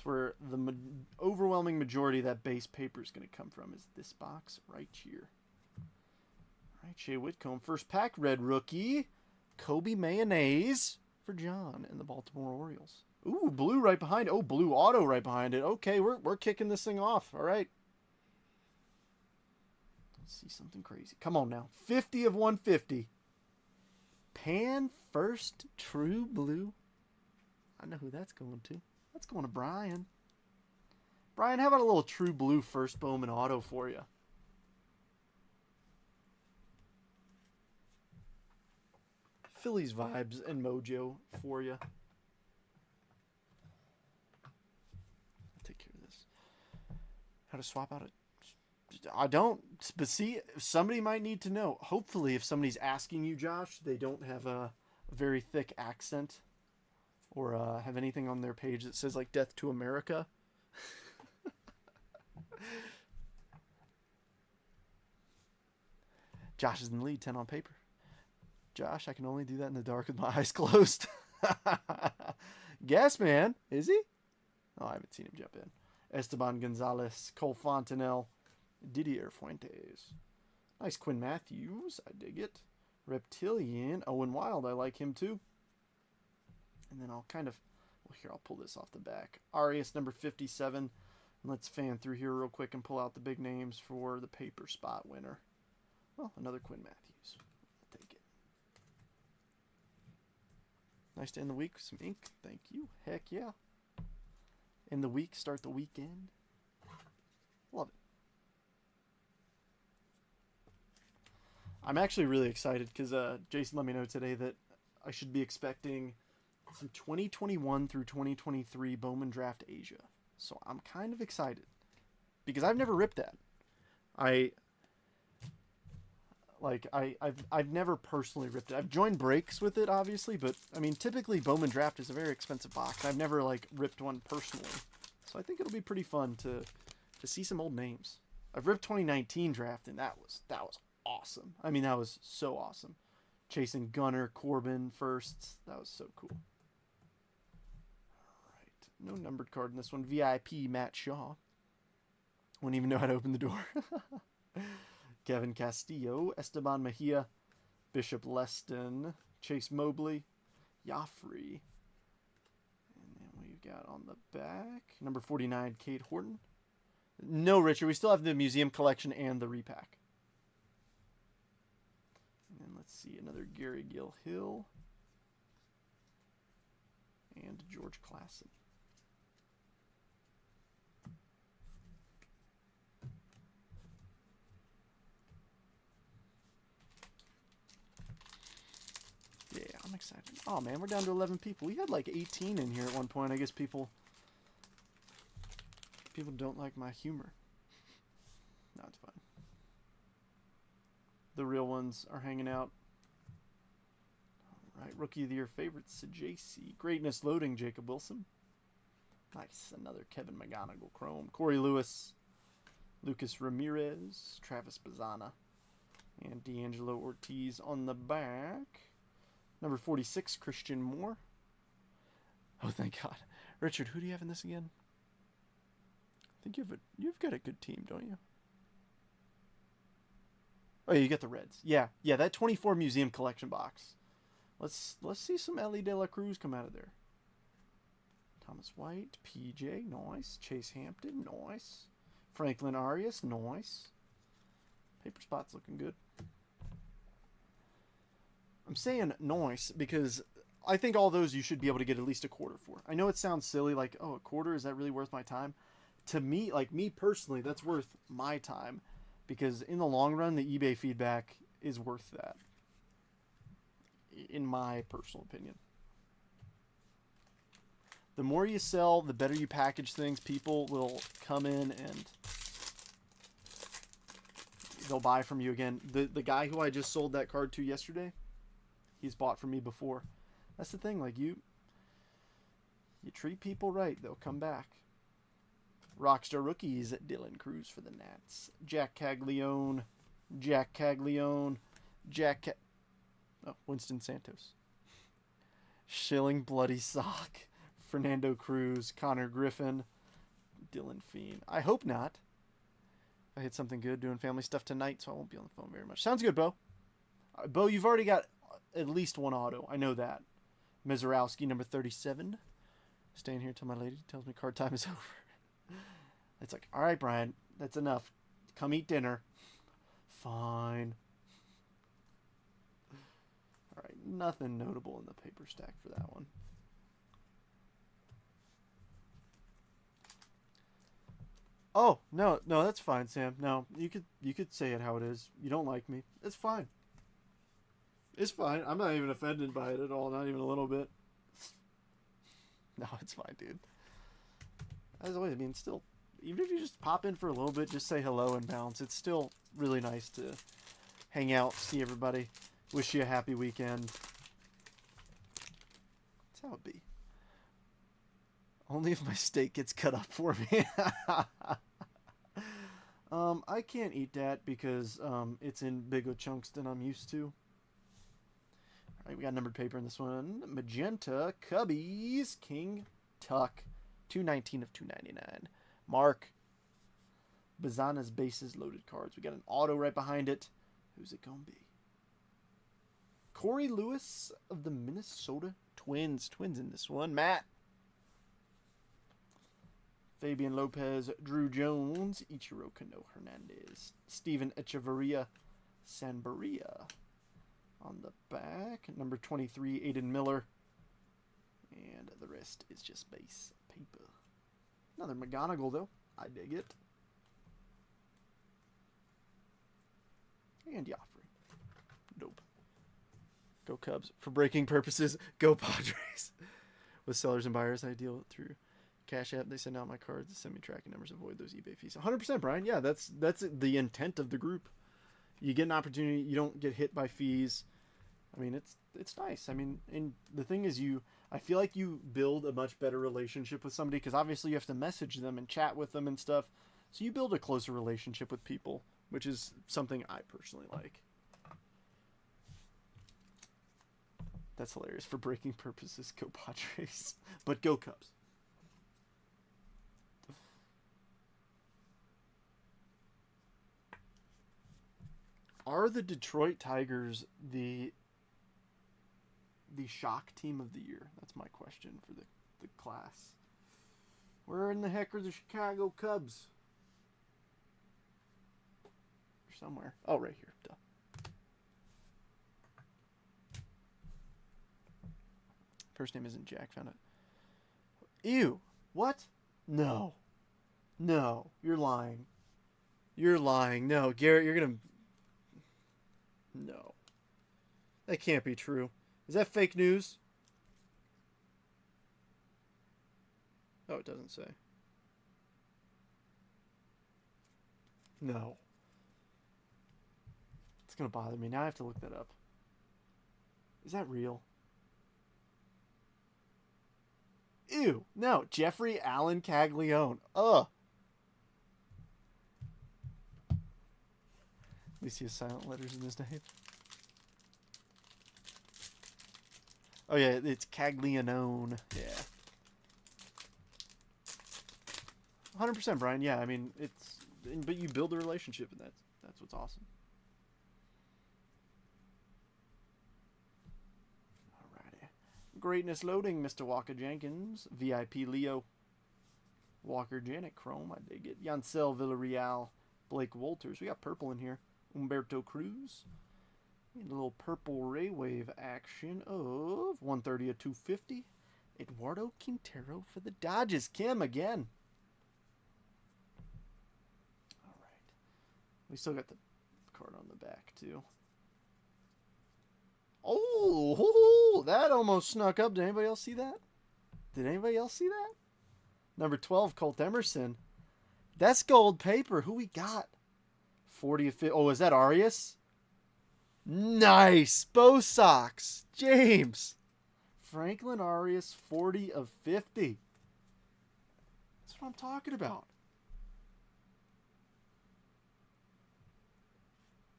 Where the overwhelming majority of that base paper is going to come from is this box right here. All right, Shea Whitcomb. First pack, red rookie. Kobe Mayonnaise for John and the Baltimore Orioles. Ooh, blue right behind. Oh, blue auto right behind it. Okay, we're kicking this thing off. All right. Let's see something crazy. Come on now. 50 of 150. Pan first true blue. I know who that's going to. That's going to Brian. Brian, how about a little true blue first Bowman auto for you? Phillies vibes and mojo for you. I'll take care of this. How to swap out I don't, but see, somebody might need to know. Hopefully, if somebody's asking you, Josh, they don't have a very thick accent. Or have anything on their page that says, like, Death to America. Josh is in the lead, 10 on paper. Josh, I can only do that in the dark with my eyes closed. Gas man, is he? Oh, I haven't seen him jump in. Esteban Gonzalez, Cole Fontenelle, Didier Fuentes. Nice Quinn Matthews, I dig it. Reptilian, Owen Wild, I like him too. And then I'll kind of, well, here, I'll pull this off the back. Arias, number 57. Let's fan through here real quick and pull out the big names for the paper spot winner. Well, another Quinn Matthews. I'll take it. Nice to end the week with some ink. Thank you. Heck yeah. End the week, start the weekend. Love it. I'm actually really excited because Jason let me know today that I should be expecting some 2021 through 2023 Bowman Draft Asia. So I'm kind of excited because I've never ripped that. I've never personally ripped it. I've joined breaks with it, obviously, but I mean, typically Bowman Draft is a very expensive box. I've never like ripped one personally, so I think it'll be pretty fun to see some old names. I've ripped 2019 Draft, and that was awesome. I mean, that was so awesome. Chasing Gunner, Corbin firsts. That was so cool. No numbered card in this one. VIP Matt Shaw. Wouldn't even know how to open the door. Kevin Castillo. Esteban Mejia. Bishop Leston. Chase Mobley. Joffrey. And then we've got on the back, number 49, Kate Horton. No, Richard. We still have the museum collection and the repack. And then let's see. Another Gary Gill Hill. And George Klassen. Yeah, I'm excited. Oh man, we're down to 11 people. We had like 18 in here at one point. I guess people don't like my humor. No, it's fine. The real ones are hanging out. All right, Rookie of the Year favorites, JC. Greatness Loading, Jacob Wilson. Nice, another Kevin McGonigal Chrome. Corey Lewis, Lucas Ramirez, Travis Bazzana, and D'Angelo Ortiz on the back. Number 46, Christian Moore. Oh, thank God. Richard, who do you have in this again? I think you've got a good team, don't you? Oh, yeah, you got the Reds. Yeah, that 24 museum collection box. Let's see some Ellie De La Cruz come out of there. Thomas White, PJ, nice. Chase Hampton, nice. Franklin Arias, nice. Paper spot's looking good. I'm saying nice because I think all those you should be able to get at least a quarter for. I know it sounds silly, like, oh, a quarter, is that really worth my time? To me, like me personally, that's worth my time because in the long run, the eBay feedback is worth that, in my personal opinion. The more you sell, the better you package things. People will come in and they'll buy from you again. The guy who I just sold that card to yesterday, he's bought from me before. That's the thing, like you treat people right, they'll come back. Rockstar Rookies at Dylan Cruz for the Nats. Winston Santos. Schilling Bloody Sock. Fernando Cruz, Connor Griffin, Dylan Fiend. I hope not. I hit something good doing family stuff tonight, so I won't be on the phone very much. Sounds good, Bo. Bo, you've already got at least one auto. I know that. Mizorowski, number 37. Staying here till my lady tells me card time is over. It's like, all right, Brian, that's enough. Come eat dinner. Fine. All right, nothing notable in the paper stack for that one. Oh, no, that's fine, Sam. No, you could say it how it is. You don't like me. It's fine. It's fine. I'm not even offended by it at all, not even a little bit. No, it's fine, dude. As always, I mean, still, even if you just pop in for a little bit, just say hello and bounce. It's still really nice to hang out, see everybody. Wish you a happy weekend. That's how it be. Only if my steak gets cut up for me. I can't eat that because it's in bigger chunks than I'm used to. All right, we got numbered paper in this one. Magenta Cubbies King Tuck, 219 of 299. Mark Bazana's bases loaded cards. We got an auto right behind it. Who's it gonna be? Corey Lewis of the Minnesota Twins. Twins in this one. Matt. Fabian Lopez, Drew Jones, Ichiro Kano Hernandez, Steven Echeverria, Sanbaria. On the back, number 23, Aiden Miller. And the rest is just base paper. Another McGonagall, though. I dig it. And Joffrey. Dope. Go Cubs. For breaking purposes, go Padres. With sellers and buyers, I deal through Cash App. They send out my cards to send me tracking numbers. Avoid those eBay fees. 100%, Brian. Yeah, that's the intent of the group. You get an opportunity. You don't get hit by fees. I mean, it's nice. I mean, and the thing is, I feel like you build a much better relationship with somebody because obviously you have to message them and chat with them and stuff. So you build a closer relationship with people, which is something I personally like. That's hilarious. For breaking purposes, go Padres. But go Cubs. Are the Detroit Tigers the shock team of the year? That's my question for the class. Where in the heck are the Chicago Cubs? They're somewhere. Oh, right here. Duh. First name isn't Jack. Found it. Ew. What? No. No. You're lying. You're lying. No, Garrett, you're going to... No. That can't be true. Is that fake news? Oh, it doesn't say. No. It's going to bother me. Now I have to look that up. Is that real? Ew. No. Jeffrey Allen Caglione. Ugh. At least he has silent letters in his name. Oh, yeah. It's Caglianone. Yeah. 100%, Brian. Yeah, I mean, it's... But you build a relationship, and that's what's awesome. Alrighty. Greatness loading, Mr. Walker Jenkins. VIP Leo. Walker Janet Chrome. I dig it. Yancel Villarreal. Blake Walters. We got purple in here. Humberto Cruz. And a little purple ray wave action of 130 of 250. Eduardo Quintero for the Dodgers. Kim again. All right. We still got the card on the back too. Oh, that almost snuck up. Did anybody else see that? Did anybody else see that? Number 12, Colt Emerson. That's gold paper. Who we got? 40 of 50. Oh, is that Arias? Nice. Bo Sox. James. Franklin Arias, 40 of 50. That's what I'm talking about.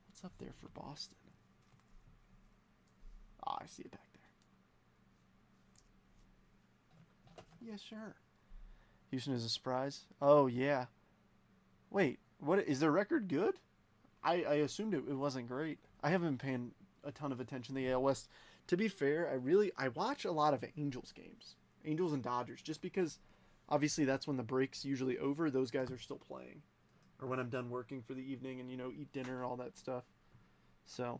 What's up there for Boston? Ah, I see it back there. Yeah, sure. Houston is a surprise. Oh, yeah. Wait, what is their record good? I assumed it wasn't great. I haven't been paying a ton of attention to the AL West. To be fair, I watch a lot of Angels games. Angels and Dodgers, just because obviously that's when the break's usually over. Those guys are still playing. Or when I'm done working for the evening and, eat dinner, all that stuff. So,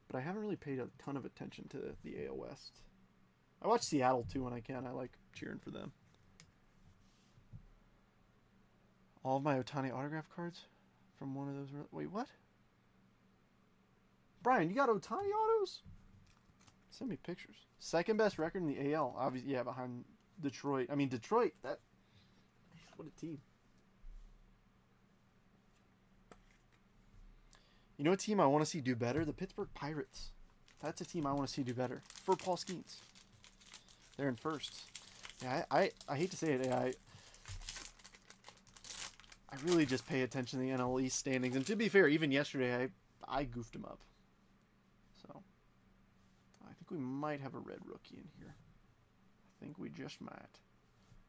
but I haven't really paid a ton of attention to the AL West. I watch Seattle too when I can. I like cheering for them. All of my Ohtani autograph cards from one of those. Wait, what? Brian, you got Ohtani autos? Send me pictures. Second best record in the AL. Obviously, yeah, behind Detroit. I mean, Detroit, what a team. You know what team I want to see do better? The Pittsburgh Pirates. That's a team I want to see do better. For Paul Skeens. They're in first. Yeah, I hate to say it. I really just pay attention to the NL East standings. And to be fair, even yesterday, I goofed him up. So, I think we might have a red rookie in here. I think we just might.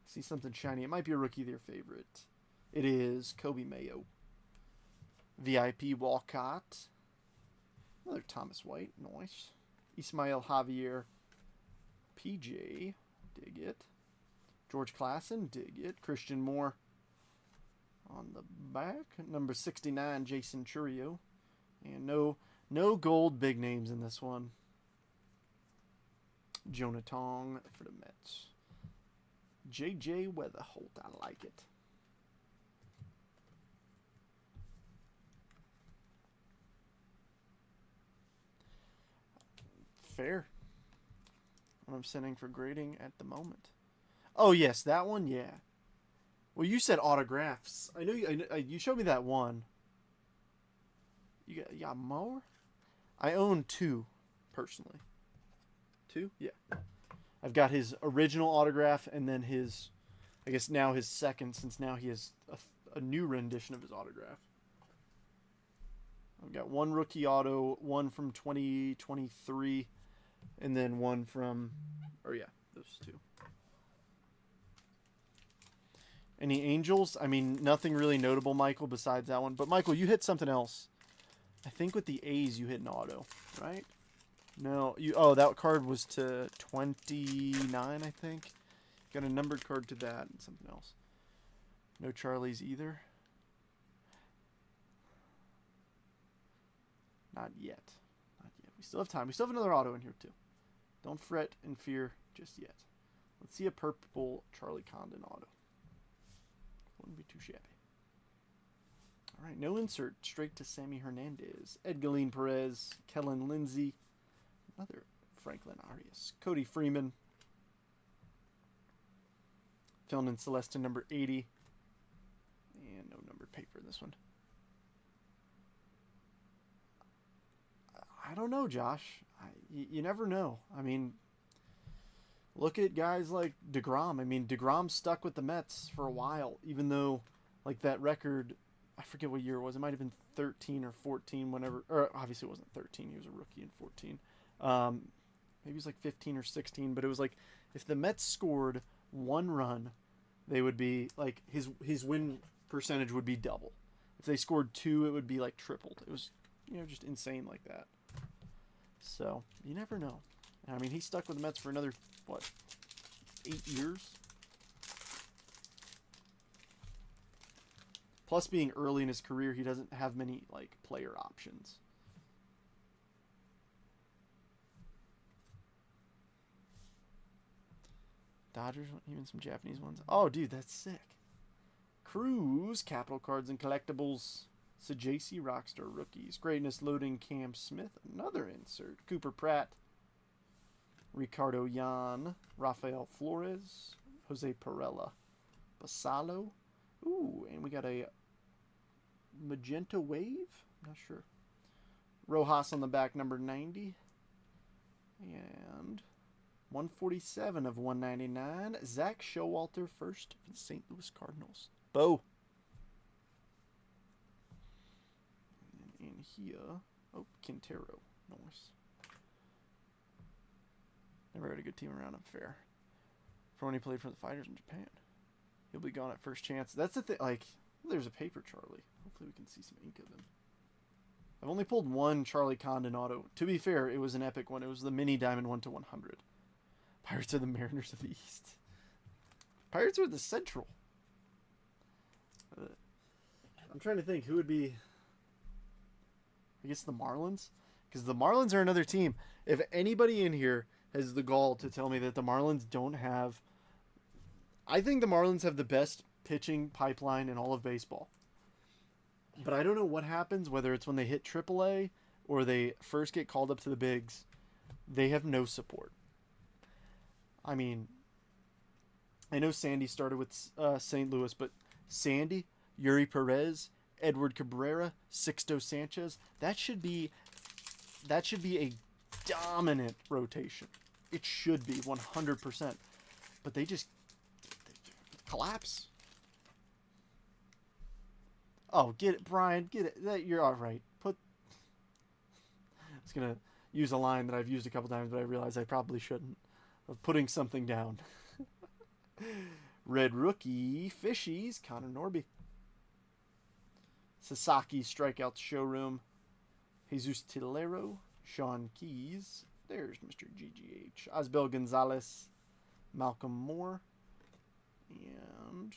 See something shiny. It might be a rookie of their favorite. It is Kobe Mayo. VIP Walcott. Another Thomas White. Nice. Ismael Javier. PJ. Dig it. George Klassen. Dig it. Christian Moore. On the back. Number 69, Jason Churio. And no gold big names in this one. Jonah Tong for the Mets. JJ Weatherholt. I like it. Fair. What I'm sending for grading at the moment. Oh, yes, that one, yeah. Well, you said autographs. I know you showed me that one. You got more? I own 2, personally. 2? Yeah. I've got his original autograph and then his, I guess now his second, since now he has a new rendition of his autograph. I've got 1 rookie auto, 1 from 2023, and then 1 from, or yeah, those 2. Any Angels? I mean, nothing really notable, Michael, besides that one. But, Michael, you hit something else. I think with the A's you hit an auto, right? No. Oh, that card was to 29, I think. Got a numbered card to that and something else. No Charlies either. Not yet. Not yet. We still have time. We still have another auto in here, too. Don't fret and fear just yet. Let's see a purple Charlie Condon auto. Wouldn't be too shabby. All right, no insert. Straight to Sammy Hernandez. Edgalene Perez. Kellen Lindsey. Another Franklin Arias. Cody Freeman. Filling in Celestin number 80. And no numbered paper in this one. I don't know, Josh. You never know. I mean, look at guys like DeGrom. I mean, DeGrom stuck with the Mets for a while, even though, like, that record, I forget what year it was. It might have been 13 or 14, whenever, or obviously it wasn't 13. He was a rookie in 14. Maybe it was like 15 or 16, but it was like, if the Mets scored 1 run, they would be, like, his win percentage would be double. If they scored 2, it would be, like, tripled. It was, just insane like that. So, you never know. I mean, he stuck with the Mets for another, what, 8 years? Plus, being early in his career, he doesn't have many, like, player options. Dodgers, even some Japanese ones. Oh, dude, that's sick. Cruz, Capital Cards and Collectibles. Sajacy, Rockstar Rookies. Greatness Loading, Cam Smith. Another insert. Cooper Pratt. Ricardo Yan. Rafael Flores. Jose Perella. Basalo. Ooh, and we got a Magenta Wave? I'm not sure. Rojas on the back, number 90. And 147 of 199. Zach Showalter first for the St. Louis Cardinals. Bo. And in here, oh, Quintero. Nice. Never had a good team around him, fair. For when he played for the Fighters in Japan. He'll be gone at first chance. That's the thing, like, there's a paper Charlie. Hopefully we can see some ink of him. I've only pulled 1 Charlie Condon auto. To be fair, it was an epic one. It was the mini diamond 1/100. Pirates are the Mariners of the East. Pirates are the Central. I'm trying to think who would be. I guess the Marlins? Because the Marlins are another team. If anybody in here has the gall to tell me that the Marlins don't have. I think the Marlins have the best pitching pipeline in all of baseball. But I don't know what happens, whether it's when they hit AAA or they first get called up to the bigs. They have no support. I mean, I know Sandy started with St. Louis, but Sandy, Yuri Perez, Edward Cabrera, Sixto Sanchez, that should be a dominant rotation. It should be 100%. But they just collapse. Oh, get it, Brian. Get it. You're all right. I was gonna use a line that I've used a couple times, but I realized I probably shouldn't. Of putting something down. Red rookie, Fishies, Connor Norby. Sasaki, strikeout showroom. Jesus Tilero, Sean Keys. There's Mr. GGH. Osbel Gonzalez, Malcolm Moore. And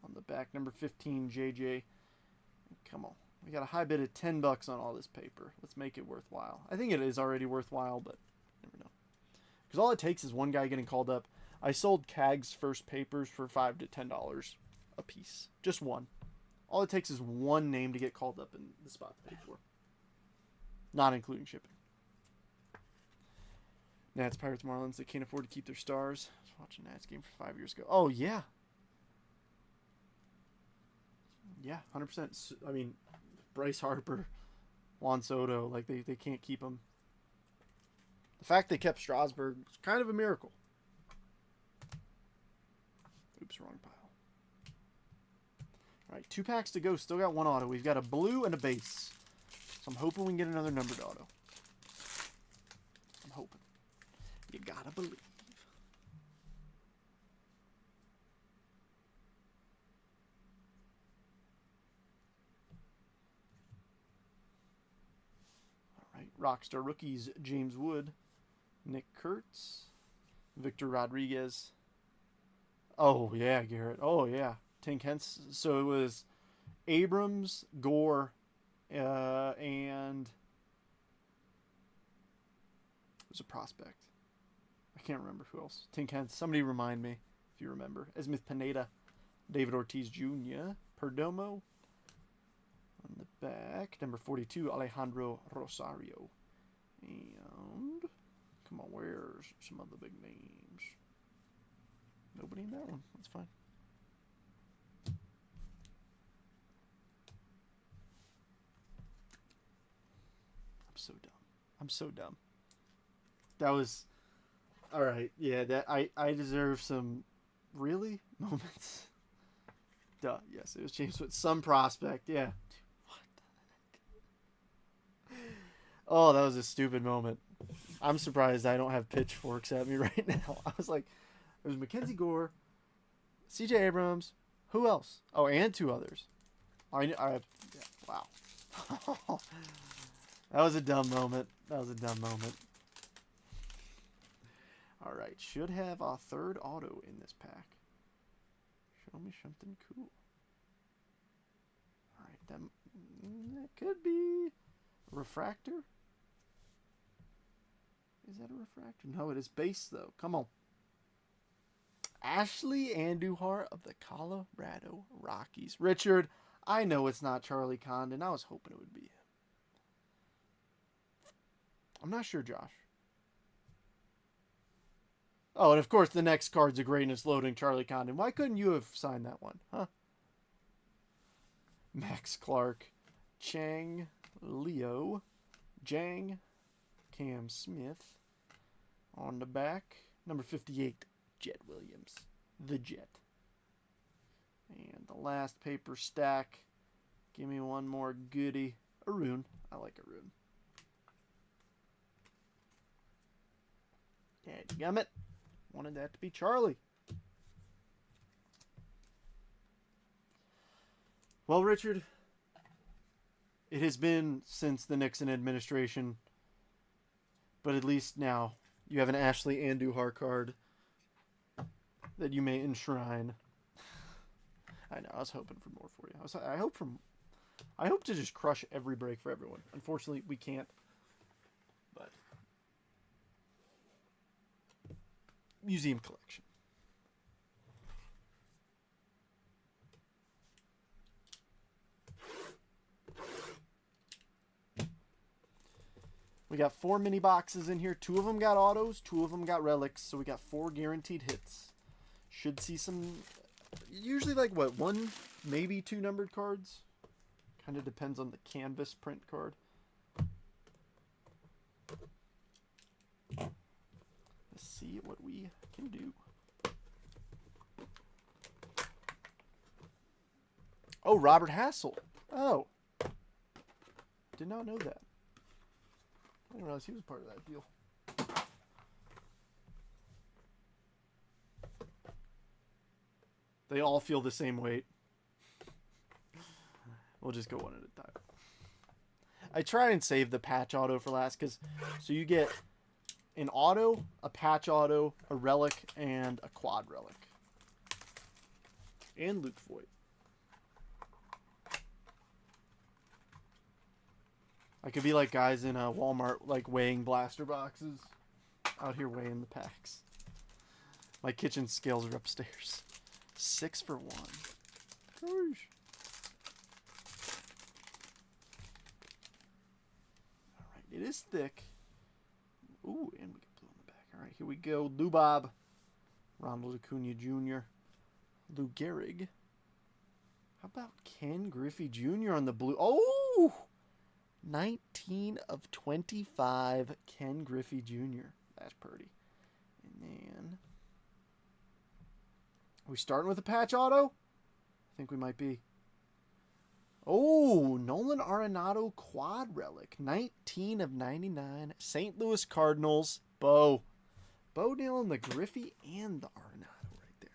on the back, number 15, JJ. Come on. We got a high bid of $10 on all this paper. Let's make it worthwhile. I think it is already worthwhile, but never know. Because all it takes is one guy getting called up. I sold CAG's first papers for $5 to $10 a piece. Just one. All it takes is one name to get called up in the spot to pay for. Not including shipping. Nats, Pirates, Marlins. They can't afford to keep their stars. I was watching Nats game for 5 years ago. Oh, yeah. Yeah, 100%. I mean, Bryce Harper, Juan Soto, like they can't keep them. The fact they kept Strasburg is kind of a miracle. Oops, wrong pile. All right, 2 packs to go. Still got 1 auto. We've got a blue and a base. So I'm hoping we can get another numbered auto. I'm hoping. You gotta believe. Rockstar rookies, James Wood, Nick Kurtz, Victor Rodriguez. Oh, yeah, Garrett. Oh, yeah. Tink Hence. So it was Abrams, Gore, and it was a prospect. I can't remember who else. Tink Hence. Somebody remind me if you remember. Esmith Pineda, David Ortiz Jr., Perdomo. On the back, number 42, Alejandro Rosario. And, come on, where's some of the big names? Nobody in that one. That's fine. I'm so dumb. I'm so dumb. That was... Alright, yeah, that I deserve some... Really? Moments? Duh, yes, it was James Wood. Some prospect, yeah. Oh, that was a stupid moment. I'm surprised I don't have pitchforks at me right now. I was like, there's Mackenzie Gore, C.J. Abrams, who else? Oh, and 2 others. Yeah, wow. That was a dumb moment. That was a dumb moment. All right, should have a 3rd auto in this pack. Show me something cool. All right, that could be a refractor. Is that a refractor? No, it is base, though. Come on. Ashley Andujar of the Colorado Rockies. Richard, I know it's not Charlie Condon. I was hoping it would be him. I'm not sure, Josh. Oh, and of course, the next card's a greatness loading Charlie Condon. Why couldn't you have signed that one, huh? Max Clark, Chang, Leo, Jang, Cam Smith. On the back, number 58, Jet Williams, the Jet. And the last paper stack, give me one more goodie. Arun, I like Arun. Dadgummit, wanted that to be Charlie. Well, Richard, it has been since the Nixon administration, but at least now you have an Ashley Andujar card that you may enshrine. I know, I was hoping for more for you. I hope to just crush every break for everyone. Unfortunately, we can't. But museum collection. We got 4 mini boxes in here. 2 of them got autos, 2 of them got relics. So we got 4 guaranteed hits. Should see some, usually like what, 1, maybe 2 numbered cards. Kind of depends on the canvas print card. Let's see what we can do. Oh, Robert Hassel. Oh. Did not know that. I didn't realize he was part of that deal. They all feel the same weight. We'll just go one at a time. I try and save the patch auto for last, because so you get an auto, a patch auto, a relic, and a quad relic. And Luke Voigt. I could be like guys in a Walmart, like weighing blaster boxes. Out here weighing the packs. My kitchen scales are upstairs. 6 for 1. Gosh. Alright, it is thick. Ooh, and we get blue on the back. Alright, here we go. Lou Bob. Ronald Acuna Jr. Lou Gehrig. How about Ken Griffey Jr. on the blue? Oh! 19 of 25, Ken Griffey Jr. That's pretty. And then, are we starting with a patch auto? I think we might be. Oh, Nolan Arenado quad relic. 19 of 99, St. Louis Cardinals. Bo nailing the Griffey and the Arenado right there.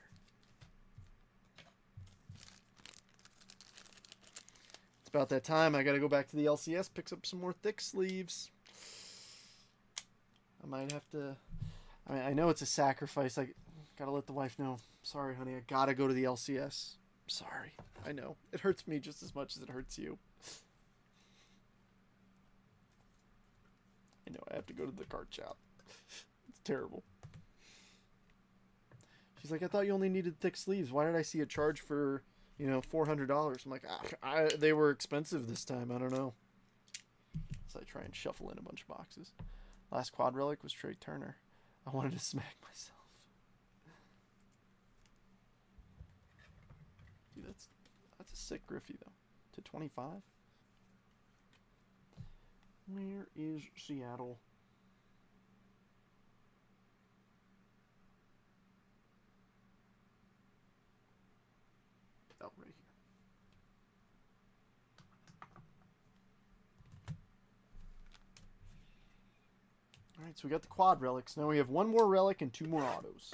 It's about that time. I got to go back to the LCS, pick up some more thick sleeves. I might have to... I mean, I know it's a sacrifice. I got to let the wife know. Sorry, honey. I got to go to the LCS. Sorry. I know. It hurts me just as much as it hurts you. I know. I have to go to the card shop. It's terrible. She's like, I thought you only needed thick sleeves. Why did I see a charge for, $400? I'm like, they were expensive this time. I don't know. So I try and shuffle in a bunch of boxes. Last quad relic was Trey Turner. I wanted to smack myself. Dude, that's a sick Griffey, though. To 25. Where is Seattle? Oh, right here. Alright, so we got the quad relics. Now we have one more relic and 2 more autos.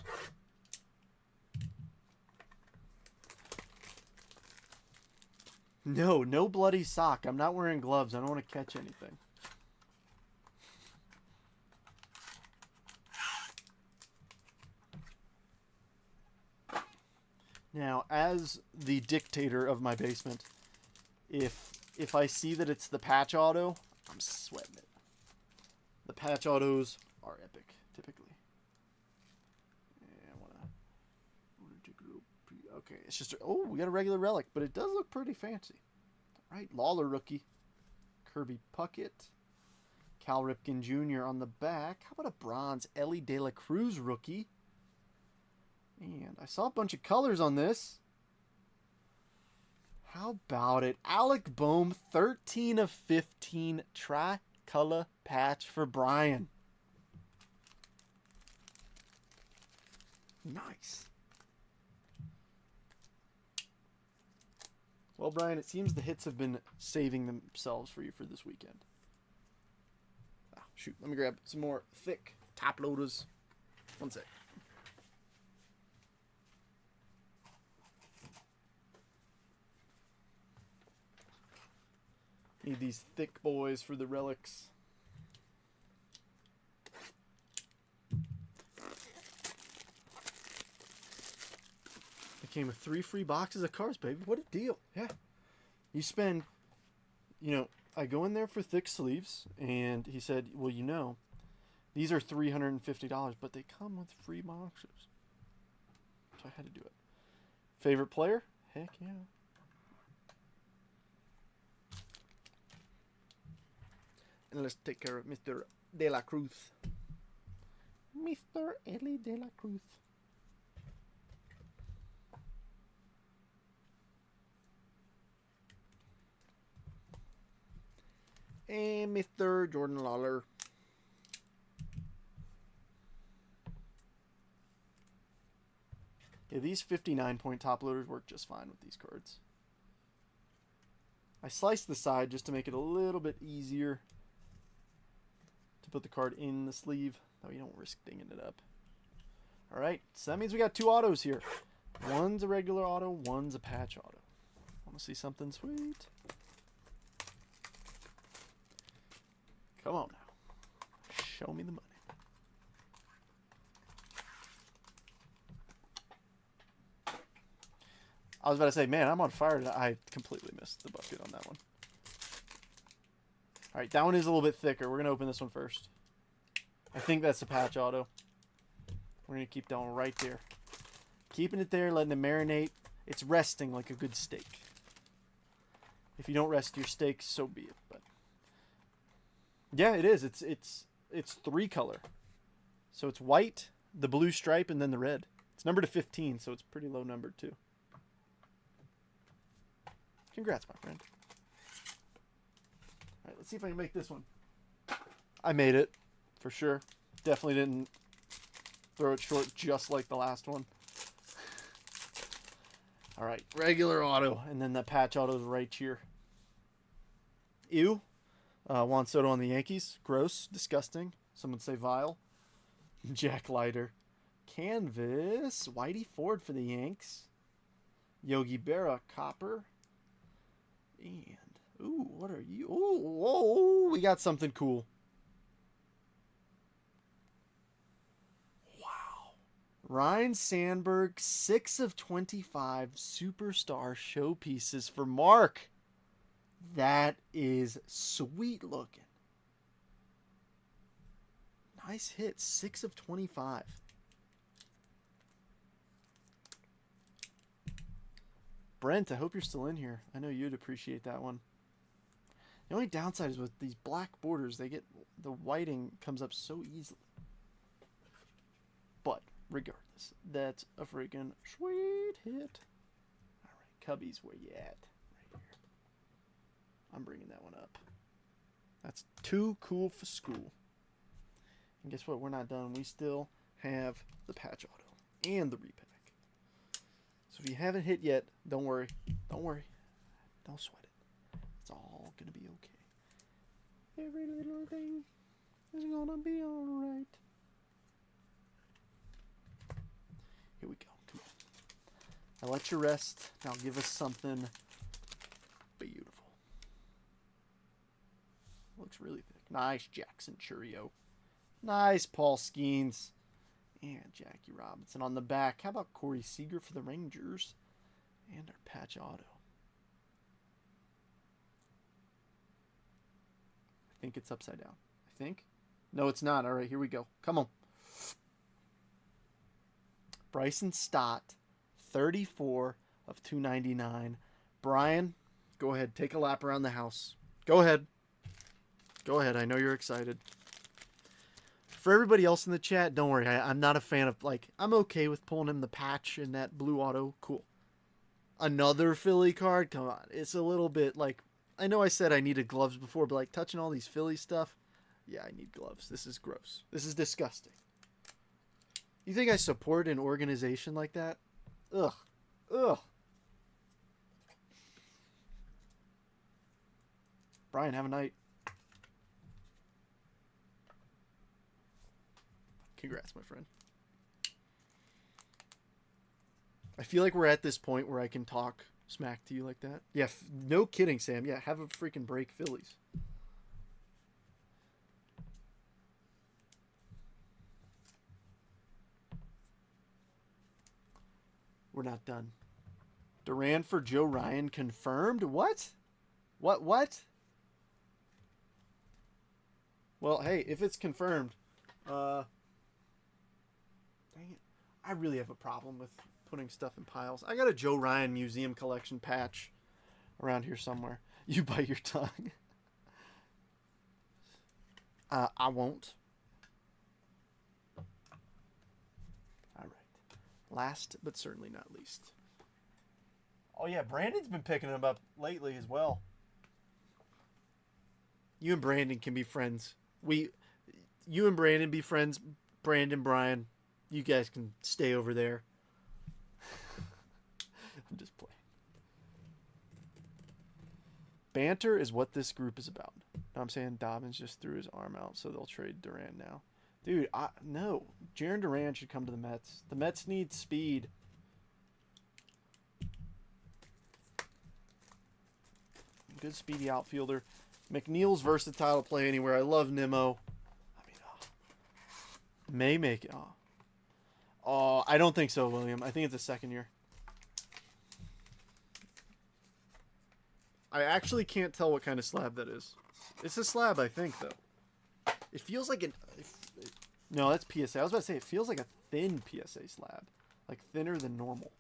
No bloody sock. I'm not wearing gloves. I don't want to catch anything. Now, as the dictator of my basement, if I see that it's the patch auto, I'm sweating it. The patch autos are epic, typically. Yeah, I want to take a little... Okay, it's just... Oh, we got a regular relic, but it does look pretty fancy. All right, Lawler rookie. Kirby Puckett. Cal Ripken Jr. on the back. How about a bronze Ellie De La Cruz rookie? And I saw a bunch of colors on this. How about it? Alec Bohm, 13 of 15, tricolor patch for Brian. Nice. Well, Brian, it seems the hits have been saving themselves for you for this weekend. Ah, shoot, let me grab some more thick top loaders. One sec. Need these thick boys for the relics. It came with 3 free boxes of cards, baby. What a deal. Yeah. You spend, I go in there for thick sleeves, and he said, well, these are $350, but they come with free boxes. So I had to do it. Favorite player? Heck yeah. And let's take care of Mr. De La Cruz. Mr. Ellie De La Cruz. And Mr. Jordan Lawler. Yeah, these 59-point top loaders work just fine with these cards. I sliced the side just to make it a little bit easier to put the card in the sleeve. That way you don't risk dinging it up. Alright, so that means we got 2 autos here. One's a regular auto, one's a patch auto. Want to see something sweet? Come on now. Show me the money. I was about to say, man, I'm on fire. I completely missed the bucket on that one. All right, that one is a little bit thicker. We're going to open this one first. I think that's a patch auto. We're going to keep that one right there. Keeping it there, letting it marinate. It's resting like a good steak. If you don't rest your steak, so be it. But yeah, it is. It's 3 color. So it's white, the blue stripe, and then the red. It's numbered to 15, so it's pretty low numbered too. Congrats, my friend. All right, let's see if I can make this one. I made it, for sure. Definitely didn't throw it short just like the last one. All right, regular auto, and then the patch auto's right here. Ew. Juan Soto on the Yankees. Gross. Disgusting. Some would say vile. Jack Leiter. Canvas. Whitey Ford for the Yanks. Yogi Berra. Copper. And, ooh, what are you? Ooh, whoa, we got something cool. Wow. Ryan Sandberg, 6 of 25 superstar showpieces for Mark. That is sweet looking. Nice hit, 6 of 25. Brent, I hope you're still in here. I know you'd appreciate that one. The only downside is with these black borders, the whiting comes up so easily. But regardless, that's a freaking sweet hit. All right, Cubbies, where you at? Right here. I'm bringing that one up. That's too cool for school. And guess what? We're not done. We still have the patch auto and the repack. So if you haven't hit yet, don't worry. Don't worry. Don't sweat it. It's all going to be okay. Every little thing is going to be alright. Here we go. Come on. Now let you rest. Now give us something beautiful. Looks really thick. Nice Jackson Churio. Nice Paul Skeens. And Jackie Robinson on the back. How about Corey Seager for the Rangers? And our patch auto. I think it's upside down. I think. No, it's not. All right, here we go. Come on. Bryson Stott, 34 of 299. Brian, go ahead. Take a lap around the house. Go ahead. Go ahead. I know you're excited. For everybody else in the chat, don't worry. I'm not a fan of, I'm okay with pulling him the patch in that blue auto. Cool. Another Philly card? Come on. It's a little bit I know I said I needed gloves before, but touching all these Philly stuff, yeah, I need gloves. This is gross. This is disgusting. You think I support an organization like that? Ugh. Ugh. Brian, have a night. Congrats, my friend. I feel like we're at this point where I can talk smack to you like that. Yeah, no kidding, Sam. Yeah, have a freaking break, Phillies. We're not done. Duran for Joe Ryan confirmed? What? What? Well, hey, if it's confirmed, dang it. I really have a problem with putting stuff in piles. I got a Joe Ryan Museum Collection patch around here somewhere. You bite your tongue. I won't. All right. Last but certainly not least. Oh yeah, Brandon's been picking them up lately as well. You and Brandon can be friends. You and Brandon be friends. Brandon, Brian, you guys can stay over there. I'm just playing. Banter is what this group is about. I'm saying Dobbins just threw his arm out, so they'll trade Durant now. Dude, no. Jaron Durant should come to the Mets. The Mets need speed. Good speedy outfielder. McNeil's versatile to play anywhere. I love Nimmo. I mean, may make it. Oh, I don't think so, William. I think it's a second year. I actually can't tell what kind of slab that is. It's a slab, I think, though. It feels like an... No, that's PSA. I was about to say, it feels like a thin PSA slab. Like, thinner than normal.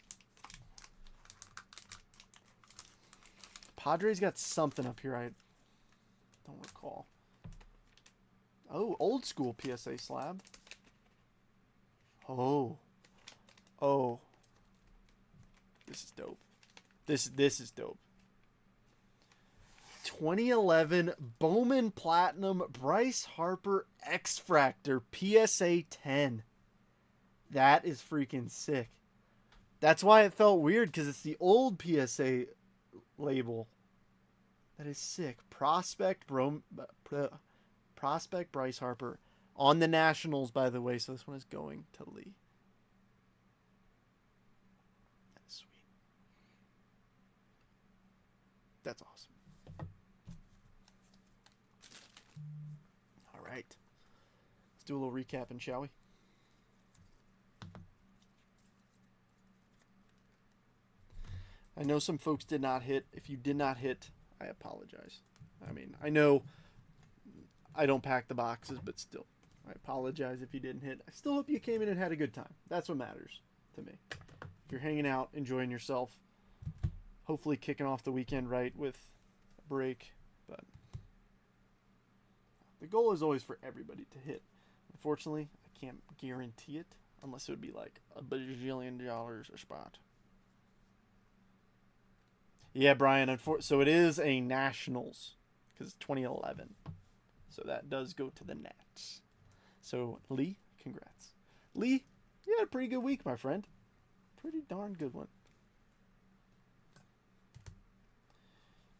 Padres got something up here I don't recall. Oh, old school PSA slab. Oh. Oh. This is dope. This is dope. 2011 Bowman Platinum Bryce Harper X-Fractor PSA 10. That is freaking sick. That's why it felt weird, because it's the old PSA label. That is sick. Prospect Bryce Harper on the Nationals, by the way. So this one is going to Lee. That is sweet. That's awesome. All right. Let's do a little recapping, shall we? I know some folks did not hit. If you did not hit, I apologize. I mean, I know I don't pack the boxes, but still, I apologize if you didn't hit. I still hope you came in and had a good time. That's what matters to me. If you're hanging out, enjoying yourself, hopefully kicking off the weekend right with a break. But the goal is always for everybody to hit. Unfortunately, I can't guarantee it unless it would be like a bajillion dollars a spot. Yeah, Brian. So it is a Nationals because it's 2011. So that does go to the Nats. So Lee, congrats. Lee, you had a pretty good week, my friend. Pretty darn good one.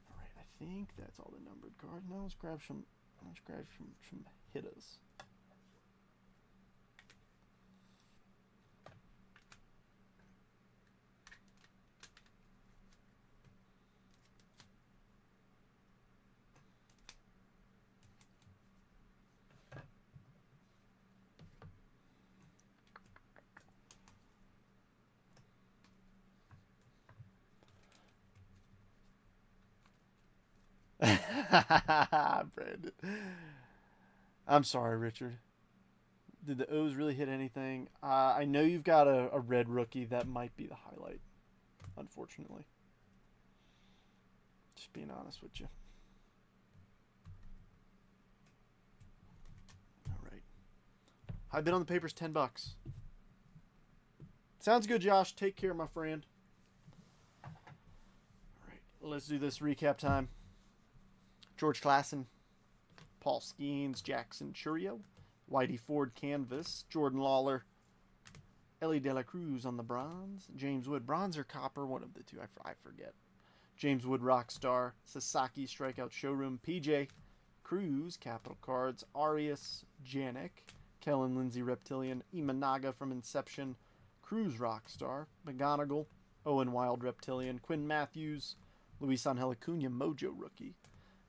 All right, I think that's all the numbered cards. Now let's grab some hitters. Brandon. I'm sorry, Richard. Did the O's really hit anything? I know you've got a red rookie. That might be the highlight, unfortunately. Just being honest with you. All right. High bid on the paper's $10. Sounds good, Josh. Take care, my friend. All right. Let's do this recap time. George Klassen, Paul Skeens, Jackson Churio, Whitey Ford Canvas, Jordan Lawler, Ellie De La Cruz on the bronze, James Wood bronze or copper, one of the two, I forget. James Wood Rockstar, Sasaki Strikeout Showroom, PJ Cruz Capital Cards, Arias Janik, Kellen Lindsay Reptilian, Imanaga from Inception, Cruz Rockstar, McGonigal, Owen Wild Reptilian, Quinn Matthews, Luis Angel Acuna Mojo Rookie.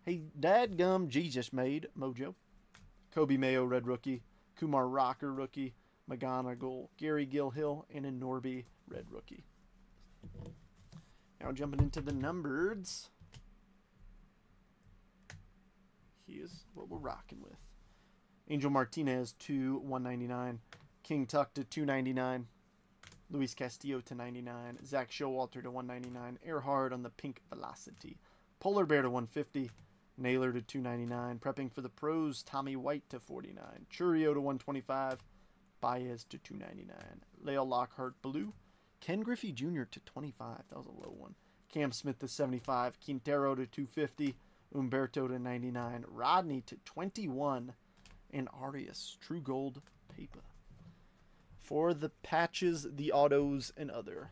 Hey, dadgum, Jesus made Mojo. Kobe Mayo, Red Rookie. Kumar Rocker, Rookie. McGonigal, Gary Gilhill, and a Norby, Red Rookie. Now jumping into the numbers. Here's what we're rocking with. Angel Martinez to 199. King Tuck to 299. Luis Castillo to 99. Zach Showalter to 199. Earhart on the Pink Velocity. Polar Bear to 150. Naylor to 299. Prepping for the pros, Tommy White to 49. Churio to 125. Baez to 299. Leo Lockhart blue. Ken Griffey Jr. to 25. That was a low one. Cam Smith to 75. Quintero to 250. Umberto to 99. Rodney to 21. And Arias True Gold paper. For the patches, the autos, and other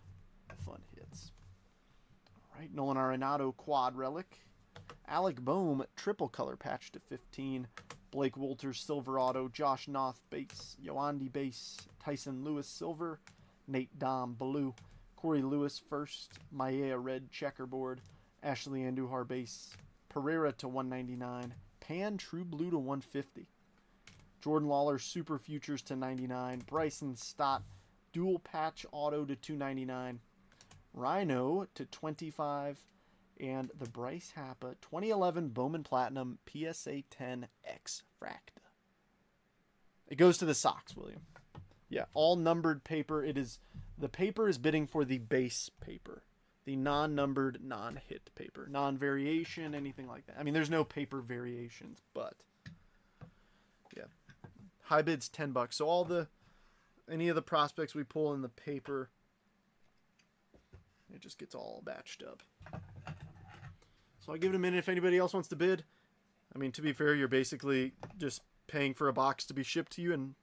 fun hits. All right, Nolan Arenado Quad Relic. Alec Boehm, triple color patch to 15. Blake Wolters, silver auto. Josh Noth, base. Yoandi, base. Tyson Lewis, silver. Nate Dom, blue. Corey Lewis, first. Maya, red, checkerboard. Ashley Andujar, base. Pereira to 199. Pan, true blue to 150. Jordan Lawler, super futures to 99. Bryson Stott, dual patch auto to 299. Rhino to 25. And the Bryce Happa 2011 Bowman Platinum PSA 10 X Fracta. It goes to the Sox, William. Yeah, all numbered paper. The paper is bidding for the base paper. The non-numbered, non-hit paper. Non-variation, anything like that. I mean, there's no paper variations, but yeah. High bid's $10. So any of the prospects we pull in the paper, it just gets all batched up. So I'll give it a minute if anybody else wants to bid. I mean, to be fair, you're basically just paying for a box to be shipped to you, and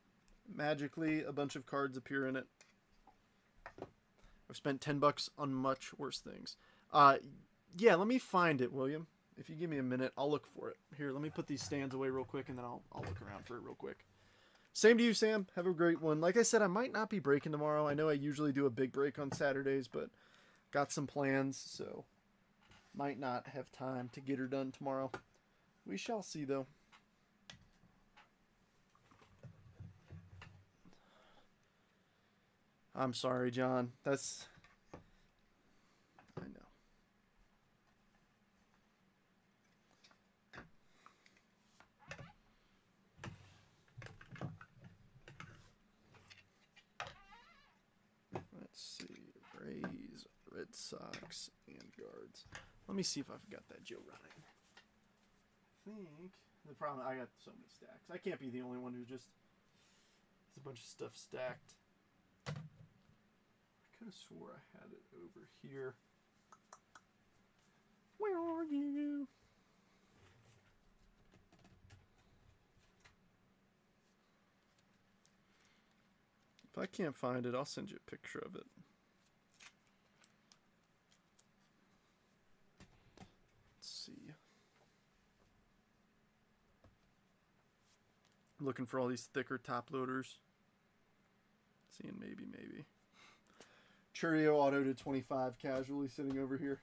magically a bunch of cards appear in it. I've spent $10 on much worse things. Yeah, let me find it, William. If you give me a minute, I'll look for it. Here, let me put these stands away real quick, and then I'll look around for it real quick. Same to you, Sam. Have a great one. Like I said, I might not be breaking tomorrow. I know I usually do a big break on Saturdays, but got some plans, so might not have time to get her done tomorrow. We shall see, though. I'm sorry, John. I know. Let's see. Rays, Red Sox, and Guards. Let me see if I've got that Joe running. I think the problem, I got so many stacks. I can't be the only one who just has a bunch of stuff stacked. I could have swore I had it over here. Where are you? If I can't find it, I'll send you a picture of it. Let's see. I'm looking for all these thicker top loaders. Seeing maybe. Churio auto to 25 casually sitting over here.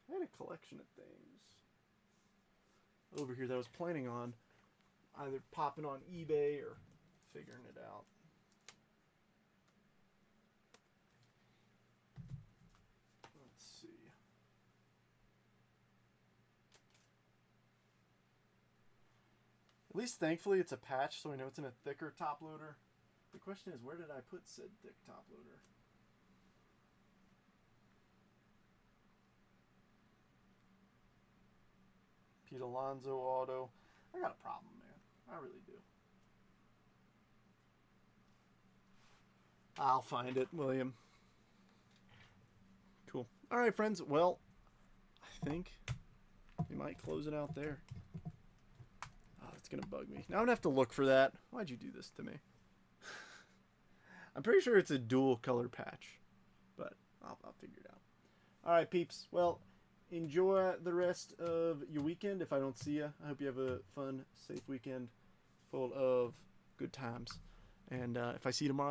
I had a collection of things over here that I was planning on either popping on eBay or figuring it out. Let's see. At least thankfully it's a patch, so we know it's in a thicker top loader. The question is, where did I put said thick top loader? Pete Alonso auto. I got a problem, man. I really do. I'll find it, William. Cool. All right, friends. Well, I think we might close it out there. Oh, it's going to bug me. Now I'm going to have to look for that. Why'd you do this to me? I'm pretty sure it's a dual color patch, but I'll figure it out. All right, peeps. Well, enjoy the rest of your weekend. If I don't see you, I hope you have a fun, safe weekend full of good times. And if I see you tomorrow,